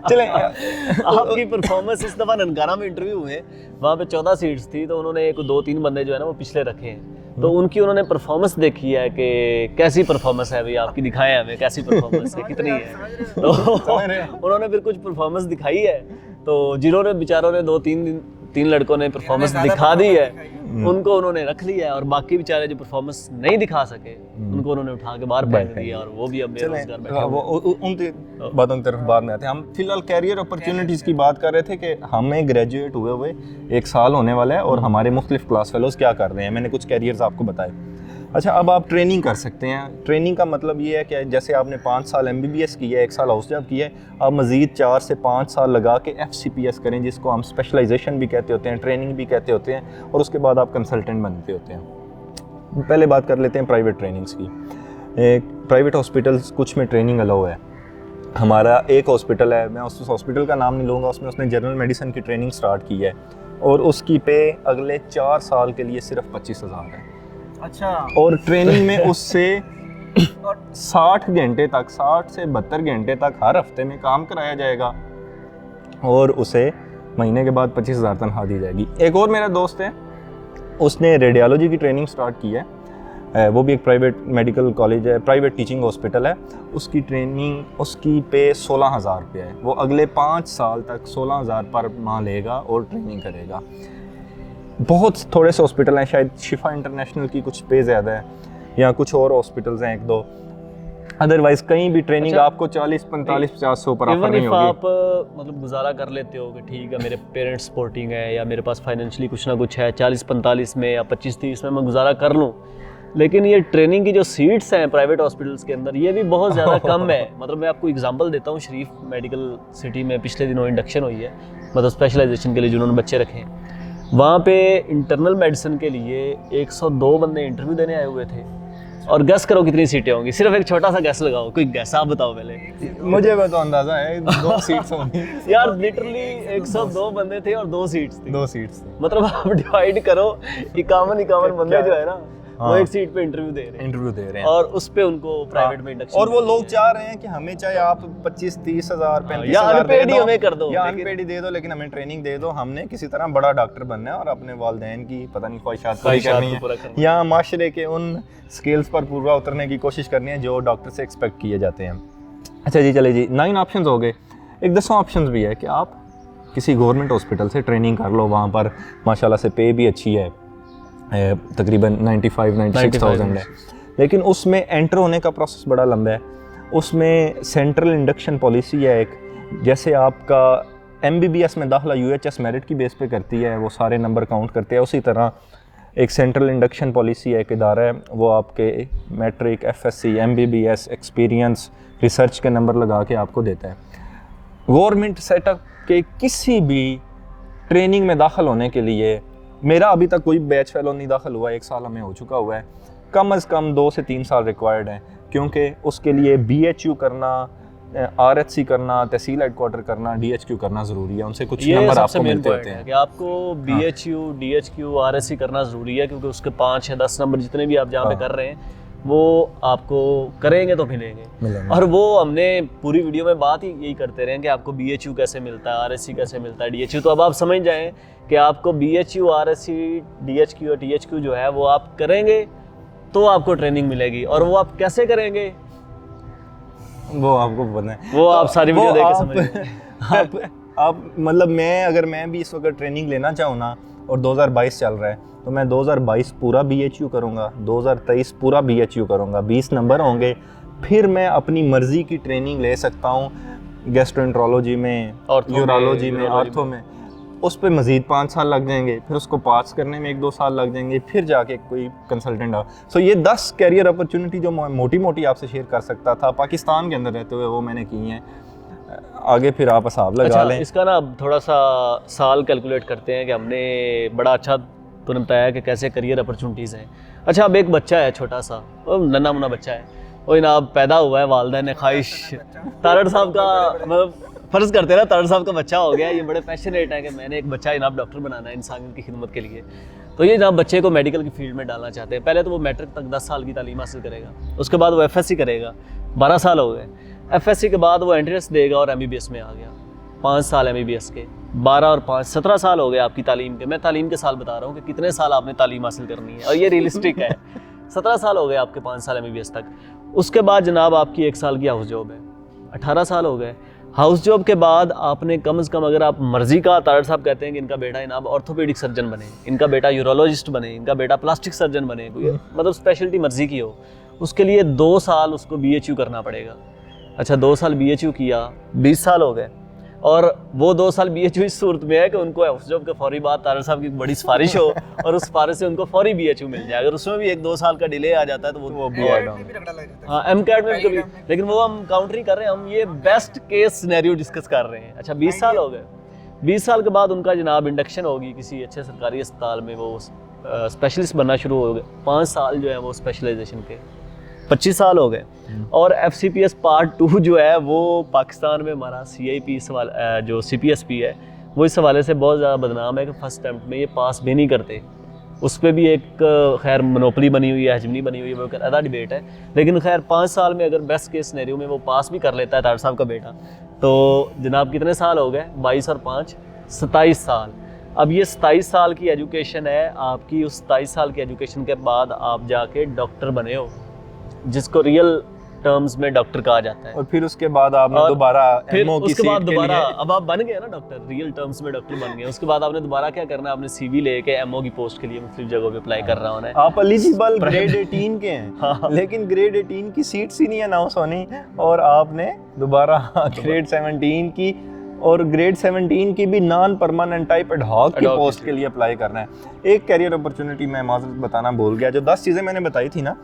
चलें। आपकी परफॉर्मेंस इस दफ़ा ननकाना में इंटरव्यू हुए, वहाँ पे 14 सीट्स थी, तो उन्होंने 2-3 बंदे जो है ना वो पिछले रखे हैं, तो उनकी उन्होंने परफॉर्मेंस देखी है कि कैसी परफॉर्मेंस है भाई आपकी, दिखाएं हमें कैसी परफॉर्मेंस है, कितनी है। तो उन्होंने फिर कुछ परफॉर्मेंस दिखाई है, तो जिन्होंने बेचारों ने 2-3 लड़कों ने परफॉर्मेंस दिखा दी है, उनको उन्होंने रख लिया है, और बाकी बेचारे जो परफॉर्मेंस नहीं दिखा सके उनको उन्होंने उठा के बाहर फेंक दिया, और वो भी अब बेरोजगार बैठे हैं। उन बातों की तरफ बाद में आते हैं। हम फिलहाल कैरियर अपॉर्चुनिटीज़ की बात कर रहे थे कि हमें ग्रेजुएट हुए 1 साल होने वाला है, और हमारे मुख्तलिफ क्लास फेलोज़ क्या कर रहे हैं। मैंने कुछ कैरियर्स आपको बताए। अच्छा, अब आप ट्रेनिंग कर सकते हैं। ट्रेनिंग का मतलब ये है कि जैसे आपने 5 साल MBBS की है, 1 साल हाउस जॉब की है, आप मज़ीद 4 से 5 साल लगा के FCPS करें, जिसको हम स्पेशलाइजेशन भी कहते होते हैं, ट्रेनिंग भी कहते होते हैं, और उसके बाद आप कंसल्टेंट बनते होते हैं। पहले बात कर लेते हैं प्राइवेट ट्रेनिंग्स की। प्राइवेट हॉस्पिटल्स कुछ में ट्रेनिंग अलाउ है। हमारा एक हॉस्पिटल है, मैं उस हॉस्पिटल का नाम नहीं लूँगा, उसमें उसने जनरल मेडिसिन की ट्रेनिंग स्टार्ट की है, और उसकी पे अगले 4 साल के लिए सिर्फ 25,000 है। अच्छा। और ट्रेनिंग में उससे 60 घंटे तक, 60 से 72 घंटे तक हर हफ्ते में काम कराया जाएगा, और उसे महीने के बाद 25,000 तनख्वाह दी जाएगी। एक और मेरा दोस्त है, उसने रेडियोलॉजी की ट्रेनिंग स्टार्ट की है, वो भी एक प्राइवेट मेडिकल कॉलेज है, प्राइवेट टीचिंग हॉस्पिटल है। उसकी ट्रेनिंग, उसकी पे 16,000 रुपये है। वो अगले 5 साल तक 16,000 पर माह लेगा और ट्रेनिंग करेगा। बहुत थोड़े से हॉस्पिटल हैं, शायद शिफा इंटरनेशनल की कुछ पे ज़्यादा है, या कुछ और हॉस्पिटल्स हैं 1-2, अदरवाइज कहीं भी ट्रेनिंग आपको 40, 45, 50 से ऊपर ऑफर नहीं होगी। आप मतलब गुजारा कर लेते हो कि ठीक है मेरे पेरेंट्स सपोर्टिंग है, या मेरे पास फाइनेंशियली कुछ ना कुछ है, 40-45 में या 25-30 में मैं गुजारा कर लूँ, लेकिन ये ट्रेनिंग की जो सीट्स हैं प्राइवेट हॉस्पिटल्स के अंदर, ये भी बहुत ज़्यादा कम है। मतलब मैं आपको एग्जांपल देता हूँ, शरीफ मेडिकल सिटी में पिछले दिनों इंडक्शन हुई है, मतलब स्पेशलाइजेशन के लिए जिन्होंने बच्चे रखे हैं, वहाँ पे इंटरनल मेडिसिन के लिए 102 बंदे इंटरव्यू देने आए हुए थे, और गैस करो कितनी सीटें होंगी, सिर्फ एक छोटा सा गैस लगाओ, कोई गैस आप बताओ पहले। मुझे तो अंदाजा है 2 सीट्स होंगी। यार लिटरली 102 बंदे थे और 2 सीट्स थी। 2 सीट्स थी, मतलब आप डिवाइड करो, 51 बंदे जो है ना वो हाँ। एक सीट पे इंटरव्यू दे रहे हैं और और उस पे उनको प्राइवेट में इंडक्शन, और वो लोग चाह रहे हैं कि हमें चाहे आप 25-30 हज़ार 35 या हज़ार अनपेड ही हमें कर दो, या लेकिन- अनपेड ही दे दो, लेकिन हमें ट्रेनिंग दे दो, हमने किसी तरह बड़ा डॉक्टर बनना है और अपने वालिदैन की पता नहीं ख्वाहिशात पूरी करनी है, या माशरे के उन स्किल्स पर पूरा उतरने की कोशिश करनी है जो डॉक्टर से एक्सपेक्ट किए जाते हैं। अच्छा जी, चले जी, 9 ऑप्शंस हो गए। एक 10वां ऑप्शन भी है कि आप किसी गवर्नमेंट हॉस्पिटल से ट्रेनिंग कर लो, वहाँ पर माशाल्लाह से पे भी अच्छी है, तकरीबन 95-96,000 है, लेकिन उसमें एंटर होने का प्रोसेस बड़ा लंबा है। उसमें सेंट्रल इंडक्शन पॉलिसी है एक, जैसे आपका MBBS में दाखिला UHS मेरिट की बेस पे करती है, वो सारे नंबर काउंट करते हैं, उसी तरह एक सेंट्रल इंडक्शन पॉलिसी है, एक इदारा है, वो आपके matric, FSC, MBBS, experience, research के नंबर लगा के आपको देता है। गवर्नमेंट सेटअप के किसी भी ट्रेनिंग में दाखिल होने के लिए मेरा अभी तक कोई बैच फेलो नहीं दाखिल हुआ, 1 साल हमें हो चुका हुआ है, कम अज़ कम 2 से 3 साल रिक्वायर्ड हैं, क्योंकि उसके लिए BHU करना, RHC करना, तहसील हेडक्वार्टर करना, DHQ करना ज़रूरी है, उनसे कुछ नंबर आपको मिलते होते हैं कि आपको BHU, DHQ, RSC करना ज़रूरी है, क्योंकि उसके 5 या 10 नंबर जितने भी आप जहाँ पे कर रहे हैं वो आपको करेंगे तो मिलेंगे। और वो हमने पूरी वीडियो में बात ही यही करते रहे कि आपको BHU कैसे मिलता है, RSC कैसे मिलता है, DHU, तो अब आप समझ जाएं कि आपको BHU, RSC, DHQ और THQ जो है वो आप करेंगे तो आपको ट्रेनिंग मिलेगी, और वो आप कैसे करेंगे वो आपको पता है, वो आप सारी वीडियो देख के समझ आप मतलब अगर मैं भी इस वक्त ट्रेनिंग लेना चाहूँ ना, और 2022 चल रहा है, तो मैं 2022 पूरा BHU करूँगा, 2023 पूरा BHU करूँगा, 20 नंबर होंगे, फिर मैं अपनी मर्ज़ी की ट्रेनिंग ले सकता हूँ गैस्ट्रोएंट्रोलॉजी में, यूरोलॉजी में, आर्थो में, उस पर मज़ीद 5 साल लग जाएंगे, फिर उसको पास करने में 1-2 साल लग जाएंगे, फिर जाके कोई कंसल्टेंट आ। सो ये 10 कैरियर अपॉर्चुनिटी जो मोटी मोटी आपसे शेयर कर सकता था पाकिस्तान के अंदर रहते हुए, वो मैंने की हैं। आगे फिर आप हिसाब लगा लें। इसका ना थोड़ा सा साल कैलकुलेट करते हैं कि हमने बड़ा अच्छा तूने बताया कि कैसे करियर अपॉर्चुनिटीज़ हैं। अच्छा, अब एक बच्चा है छोटा सा, वो नन्हा मुन्ना बच्चा है, वो जनाब पैदा हुआ है, वालिदैन ने ख्वाहिश, तारड़ साहब का मतलब फ़र्ज़ करते हैं ना, तारड़ साहब का बच्चा हो गया, ये बड़े पैशनेट हैं कि मैंने एक बच्चा जनाब डॉक्टर बनाना है इंसानियत की खिदमत के लिए, तो ये जनाब बच्चे को मेडिकल की फील्ड में डालना चाहते हैं। पहले तो वो मैट्रिक तक 10 साल की तालीम हासिल करेगा, उसके बाद वो FSC करेगा, 12 साल हो गए, FSC के बाद वो एंट्रेंस देगा और MBBS में आ गया, 5 साल MBBS के, 12 और 5 17 साल हो गए आपकी तालीम के। मैं तालीम के साल बता रहा हूँ कि कितने साल आपने तालीम हासिल करनी है, और ये रियलिस्टिक है। 17 साल हो गए आपके, 5 साल MBBS तक। उसके बाद जनाब आपकी 1 साल की हाउस जॉब है, 18 साल हो गए। हाउस जॉब के बाद आपने कम से कम, अगर आप मर्जी का, तारड़ साहब कहते हैं कि इनका बेटा जनाब ऑर्थोपेडिक सर्जन बने, इनका बेटा यूरोलॉजिस्ट बने, इनका बेटा प्लास्टिक सर्जन बने, कोई मतलब स्पेशलिटी मर्जी की हो, उसके लिए 2 साल उसको BHU करना पड़ेगा। अच्छा, 2 साल BHU किया, 20 साल हो गए, और वो 2 साल BHU इस सूरत में है कि उनको हाउस जॉब के फौरी बाद तारड़ साहब की बड़ी सिफारिश हो और उस सिफारिश से उनको फौरी BHU मिल जाए। अगर उसमें भी 1-2 साल का डिले आ जाता है तो वो भी ऐड हाँ, MCAT में भी कभी, लेकिन वो हम काउंटर ही कर रहे हैं, हम ये बेस्ट केस सिनेरियो डिस्कस कर रहे हैं। अच्छा, 20 साल हो गए, 20 साल के बाद उनका जनाब इंडक्शन होगी किसी अच्छे सरकारी अस्पताल में, वो स्पेशलिस्ट बनना शुरू हो गए, 5 साल जो है वो स्पेशलाइजेशन के, 25 साल हो गए। और FCPS पार्ट 2 जो है वो पाकिस्तान में हमारा CIP सवाल जो CPSP है, वो इस हवाले से बहुत ज़्यादा बदनाम है कि फर्स्ट अटैम्प्ट में ये पास भी नहीं करते। उस पर भी एक खैर मोनोपली बनी हुई है, हजमनी बनी हुई है, वो एक अलग डिबेट है। लेकिन खैर 5 साल में अगर बेस्ट केस सिनेरियो में वो पास भी कर लेता है तारड़ साहब का बेटा, तो जनाब कितने साल हो गए, 22 और 5 27 साल। अब ये 27 साल की एजुकेशन है आपकी, उस 27 साल की एजुकेशन के बाद आप जाके डॉक्टर बने हो, जिसको रियल टर्म्स में डॉक्टर कहा जाता है। और फिर उसके बाद आपने दोबारा फिर MO की उसके बाद सीट के दोबारा लिए, अब आप बन गए ना डॉक्टर, रियल टर्म्स में डॉक्टर बन गए, उसके बाद आपने दोबारा क्या करना है, आपने CV लेके MO की पोस्ट के लिए मुख्तलिफ जगहों पे अप्लाई कर रहा होना है। आप एलिजिबल ग्रेड 18 के हैं, लेकिन ग्रेड 18 की सीट्स ही नहीं अनाउंस होनी, और आपने दोबारा ग्रेड 17 की, और ग्रेड 17 की भी non permanent type ad hoc की पोस्ट के लिए अप्लाई करना है। एक कैरियर अपॉर्चुनिटी मैं माजरत बताना भूल गया, जो 10 चीज़ें मैंने बताई थी ना,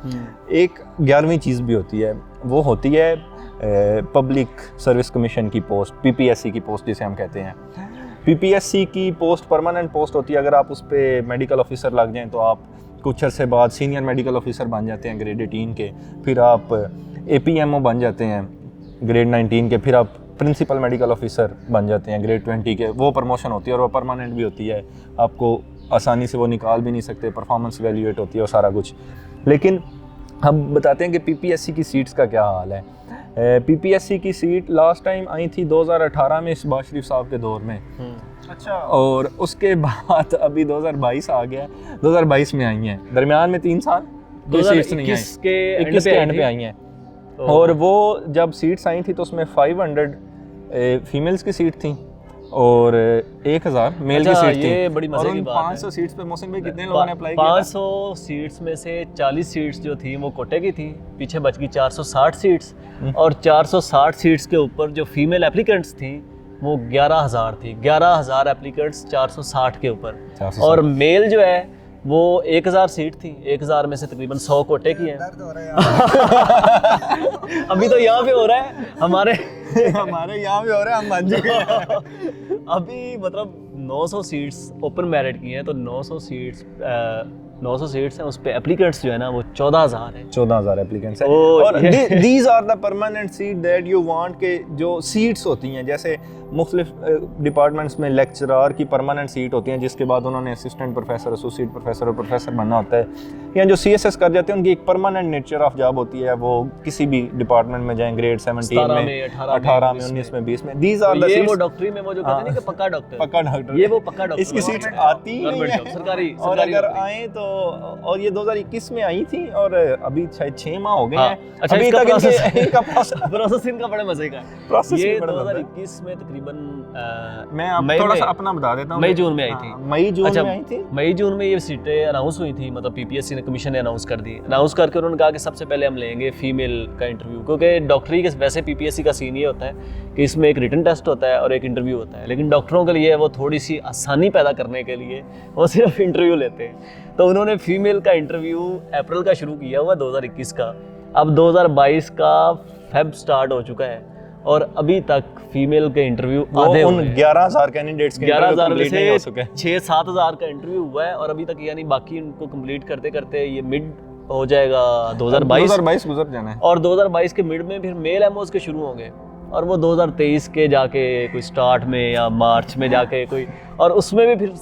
एक 11वीं चीज़ भी होती है, वो होती है पब्लिक सर्विस कमीशन की पोस्ट, PPSC की पोस्ट जिसे हम कहते हैं। पीपीएससी की पोस्ट परमानेंट पोस्ट होती है, अगर आप उस पर मेडिकल ऑफिसर लग जाएं तो आप कुछ अरसे बाद सीनियर मेडिकल ऑफिसर बन जाते हैं ग्रेड 18 के, फिर आप एपीएमओ बन जाते हैं ग्रेड 19 के, फिर आप प्रिंसिपल मेडिकल ऑफिसर बन जाते हैं ग्रेड 20 के। वो प्रमोशन होती है और वो परमानेंट भी होती है, आपको आसानी से वो निकाल भी नहीं सकते, परफॉर्मेंस वैल्यूएट होती है और सारा कुछ। लेकिन हम बताते हैं कि पीपीएससी की सीट्स का क्या हाल है। पीपीएससी की सीट लास्ट टाइम आई थी 2018 में शहबाज शरीफ साहब के दौर में। अच्छा। और उसके बाद अभी 2022 आ गया, 2022 में आई हैं, दरमियान में 3 साल कोई सीट्स नहीं आई, 21 के एंड पे आई हैं। और वो जब सीट्स आई थी तो उसमें 500 फीमेल्स की सीट थी और 1000 मेल की सीट थी। ये बड़ी मजे की बात है। 500 सीट्स पे मोहसिन भाई कितने लोगों ने अप्लाई किया? 500 सीट्स में से 40 सीट्स जो थी वो कोटे की थी, पीछे बच गई 460 सीट्स, और 460 सीट्स के ऊपर जो फीमेल एप्लीकेंट्स थी वो 11000 थी। 11000 एप्लीकेंट्स 460 के ऊपर, और मेल जो है वो 1000 सीट थी, 1000 में से तकरीबन 100 कोटे की हैं। दर्द हो रहा है अभी तो यहाँ पे हो रहा है हमारे यहाँ भी हो रहा है, हम मान चुके हैं। अभी मतलब 900 सीट्स ओपन मेरिट की हैं, तो 900 सीट्स हैं, उस पे एप्लीकेंट्स जो है ना वो 14000 है। 14000 एप्लीकेंट्स हैं। और और these are the permanent seat that you want के जो सीट्स होती हैं, जैसे मुख्तलिफ डिपार्टमेंट्स में लेक्चरार की परमानेंट सीट होती हैं, जिसके बाद उन्होंने असिस्टेंट प्रोफेसर, एसोसिएट प्रोफेसर और प्रोफेसर बनना होता है, या जो CSS कर जाते हैं उनकी एक परमानेंट नेचर ऑफ जॉब होती है, वो किसी भी डिपार्टमेंट में जाएं, ग्रेड 17 में 18 में 19 में 20 में। These are the seats. वो डॉक्टरी में वो जो कहते हैं ना कि पक्का डॉक्टर, ये वो पक्का डॉक्टर, इसकी सीट्स आती ही नहीं है सरकारी। और अगर आए तो, और ये 2021 में आई थी और अभी शायद 6 माह हो गए हैं। अच्छा, अभी इसका तक इनका प्रोसेस इनका बड़े मजे का है। ये 2021 में तकरीबन मैं आप थोड़ा सा अपना बता देता हूँ। मई जून में आई थी। मई जून में आई थी। मई जून में ये सीटें अनाउंस हुई थी, मतलब पीपीएससी ने, कमीशन ने अनाउंस कर दी। अनाउंस करके उन्होंने कहा कि सबसे पहले हम लेंगे फीमेल का इंटरव्यू, क्योंकि डॉक्टरी के वैसे पीपीएससी का सीन ये होता है कि इसमें एक रिटन टेस्ट होता है और एक इंटरव्यू होता है, लेकिन डॉक्टरों के लिए वो थोड़ी सी आसानी पैदा करने के लिए वो सिर्फ इंटरव्यू लेते हैं। तो उन्होंने फीमेल का इंटरव्यू अप्रैल का शुरू किया हुआ 2021 का, अब 2022 का फेब स्टार्ट हो चुका है और अभी तक फीमेल के इंटरव्यू आधे उन 11000 कैंडिडेट्स के 11,000 में नहीं हो चुके, 6-7 का इंटरव्यू हुआ है और अभी तक, यानी बाकी उनको कंप्लीट करते करते ये मिड हो जाएगा 2022 गुजर जाना है। और 2022 के मिड में फिर मेल एमओज के शुरू होंगे और वो 2023 के जाके कोई स्टार्ट में या मार्च में जाके कोई, और उसमें भी फिर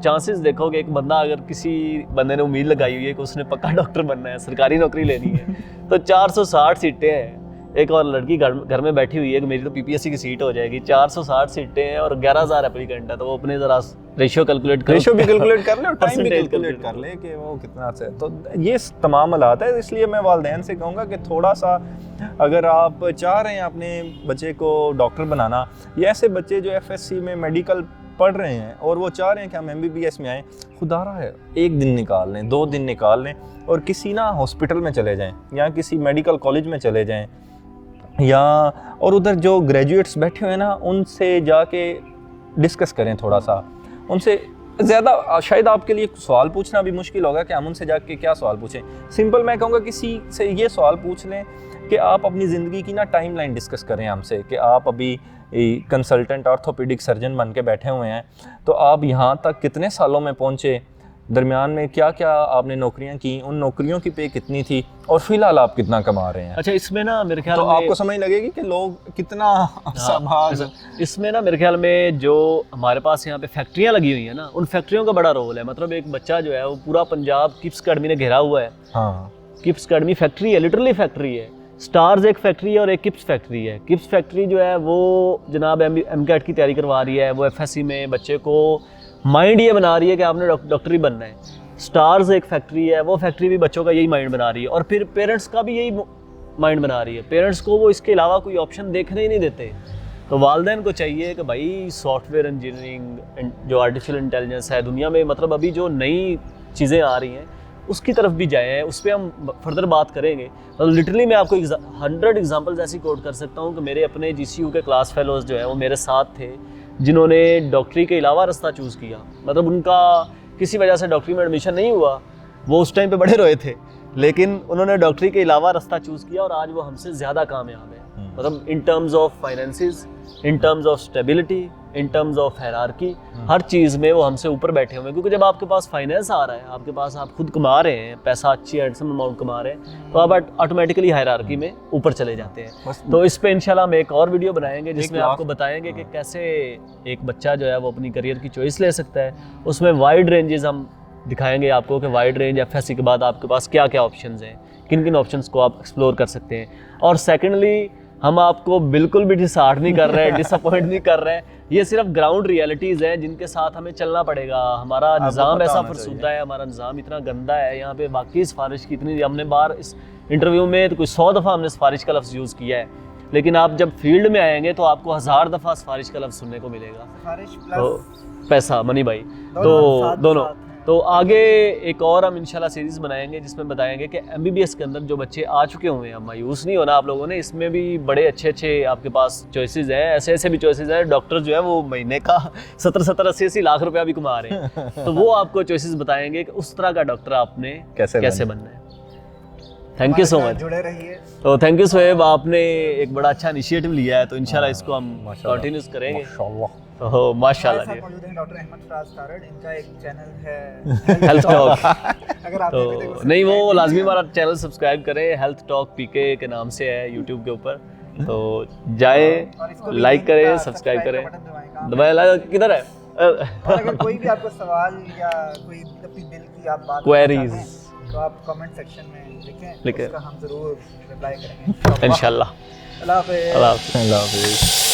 चांसेस देखोगे, एक बंदा अगर किसी बंदे ने उम्मीद लगाई हुई है कि उसने पक्का डॉक्टर बनना है, सरकारी नौकरी लेनी है, तो 460 सीटें हैं। एक और लड़की घर में बैठी हुई है कि मेरी तो पीपीएससी की सीट हो जाएगी, 460 सीटें हैं और 11000 एप्लीकेंट है, तो वो अपने जरा रेशियो कैलकुलेट कर ले और टाइम भी कैलकुलेट कर ले कि वो कितना से। तो ये तमाम हालात है, इसलिए मैं वालिदैन से कहूँगा कि थोड़ा सा अगर आप चाह रहे हैं अपने बच्चे को डॉक्टर बनाना, या ऐसे बच्चे जो FSC में मेडिकल पढ़ रहे हैं और वो चाह रहे हैं कि हम MBBS में आएँ, खुदारा है 1 दिन निकाल लें, 2 दिन निकाल लें और किसी ना हॉस्पिटल में चले जाएँ या किसी मेडिकल कॉलेज में चले जाएँ, या और उधर जो ग्रेजुएट्स बैठे हुए हैं ना उनसे जाके डिस्कस करें थोड़ा सा उनसे। ज़्यादा शायद आपके लिए सवाल पूछना भी मुश्किल होगा कि हम उनसे जाके क्या सवाल पूछें। सिंपल मैं कहूँगा किसी से ये सवाल पूछ लें कि आप अपनी ज़िंदगी की ना टाइमलाइन डिस्कस करें हमसे, कि आप अभी कंसल्टेंट ऑर्थोपेडिक सर्जन बन के बैठे हुए हैं, तो आप यहाँ तक कितने सालों में पहुँचे, दरमियान में क्या क्या आपने नौकरियां की, उन नौकरियों की पे कितनी थी और फिलहाल आप कितना कमा रहे हैं। अच्छा, इसमें ना मेरे ख्याल तो में आपको समझ लगेगी कि लोग कितना इसमें ना मेरे ख्याल में जो हमारे पास यहाँ पे फैक्ट्रियाँ लगी हुई हैं ना, उन फैक्ट्रियों का बड़ा रोल है। मतलब एक बच्चा जो है वो पूरा पंजाब किप्स अकेडमी ने घेरा हुआ है। हाँ, किप्स अकेडमी फैक्ट्री है, लिटरली फैक्ट्री है। स्टार्स एक फैक्ट्री है और एक किप्स फैक्ट्री है। किप्स फैक्ट्री जो है वो जनाब MCAT की तैयारी करवा रही है, वो FSC में बच्चे को माइंड ये बना रही है कि आपने डॉक्टरी बनना है। स्टार्स एक फैक्ट्री है, वो फैक्ट्री भी बच्चों का यही माइंड बना रही है और फिर पेरेंट्स का भी यही माइंड बना रही है। पेरेंट्स को वो इसके अलावा कोई ऑप्शन देखने ही नहीं देते। तो वालिदैन को चाहिए कि भाई सॉफ्टवेयर इंजीनियरिंग, जो आर्टिफिशियल इंटेलिजेंस है दुनिया में, मतलब अभी जो नई चीज़ें आ रही हैं उसकी तरफ भी जाएँ, उस पर हम फर्दर बात करेंगे। तो लिटरली मैं आपको 100 एग्जांपल्स ऐसी कोट कर सकता हूँ कि मेरे अपने GCU के क्लास फेलोज़ जो है वो मेरे साथ थे, जिन्होंने डॉक्टरी के अलावा रास्ता चूज़ किया। मतलब उनका किसी वजह से डॉक्टरी में एडमिशन नहीं हुआ, वो उस टाइम पे बड़े रोए थे, लेकिन उन्होंने डॉक्टरी के अलावा रास्ता चूज़ किया और आज वो हमसे ज़्यादा कामयाब है। मतलब in terms of finances, in terms of stability, in terms of hierarchy, हर चीज़ में वो हमसे ऊपर बैठे हुए हैं। क्योंकि जब आपके पास फाइनेंस आ रहा है, आपके पास आप खुद कमा रहे हैं, पैसा अच्छी हैंडसम अमाउंट कमा रहे हैं, तो आप ऑटोमेटिकली हायरार्की में ऊपर चले जाते हैं। तो इस पे इंशाल्लाह हम एक और वीडियो बनाएंगे जिसमें आपको बताएंगे कि कैसे एक बच्चा जो है वो अपनी करियर की चॉइस ले सकता है। उसमें वाइड रेंजेस हम दिखाएंगे आपको कि वाइड रेंज एफएससी के बाद आपके पास क्या क्या ऑप्शंस हैं, किन किन ऑप्शंस को आप एक्सप्लोर कर सकते हैं। और सेकेंडली हम आपको बिल्कुल भी डिसहार्ट नहीं कर रहे हैं, डिसअपॉइंट नहीं कर रहे हैं। ये सिर्फ ग्राउंड रियलिटीज़ हैं जिनके साथ हमें चलना पड़ेगा। हमारा निज़ाम ऐसा फरसूदा है, हमारा निज़ाम इतना गंदा है, यहाँ पे बाकी सिफारिश की इतनी, हमने बार इस इंटरव्यू में तो कोई 100 दफ़ा हमने सिफारिश का लफ्ज़ यूज़ किया है, लेकिन आप जब फील्ड में आएंगे तो आपको 1000 दफ़ा सिफारिश का लफ्ज़ सुनने को मिलेगा। सिफारिश तो प्लस पैसा, मनी भाई, तो दोनों। तो आगे एक और हम इंशाल्लाह सीरीज़ बनाएंगे जिसमें बताएंगे कि MBBS के अंदर जो बच्चे आ चुके हुए हैं, मायूस नहीं होना आप लोगों ने, इसमें भी बड़े अच्छे अच्छे आपके पास चॉइसेस हैं, ऐसे ऐसे भी चॉइसेस हैं। डॉक्टर जो है वो महीने का 70-70, 80-80 लाख रुपया भी कमा रहे हैं। तो वो आपको चॉइसेस बताएंगे कि उस तरह का डॉक्टर आपने कैसे बनना है। थैंक यू सो मच, जुड़े रहिए। तो थैंक यू सोहेब, आपने एक बड़ा अच्छा इनिशिएटिव लिया है, तो इंशाल्लाह इसको हम कंटिन्यूस करेंगे। तो माशाल्लाह जी। मौजूद हैं डॉक्टर अहमद फराज तारड़, इनका एक चैनल है हेल्थ टॉक। अगर आप तो नहीं, वो लाजमी हमारा चैनल सब्सक्राइब करें, हेल्थ टॉक पीके के नाम से है यूट्यूब के ऊपर। तो जाए, लाइक करें, सब्सक्राइब करें, दबाएं। किधर है? और अगर कोई भी आपको सवाल या कोई अपनी दिल की आप बात क्वेरीज, तो आप कमेंट सेक्शन में लिखें, लिखें। उसका हम जरूर रिप्लाई करेंगे इंशाल्लाह। अल्लाह हाफ़िज़। अल्लाह हाफ़िज़।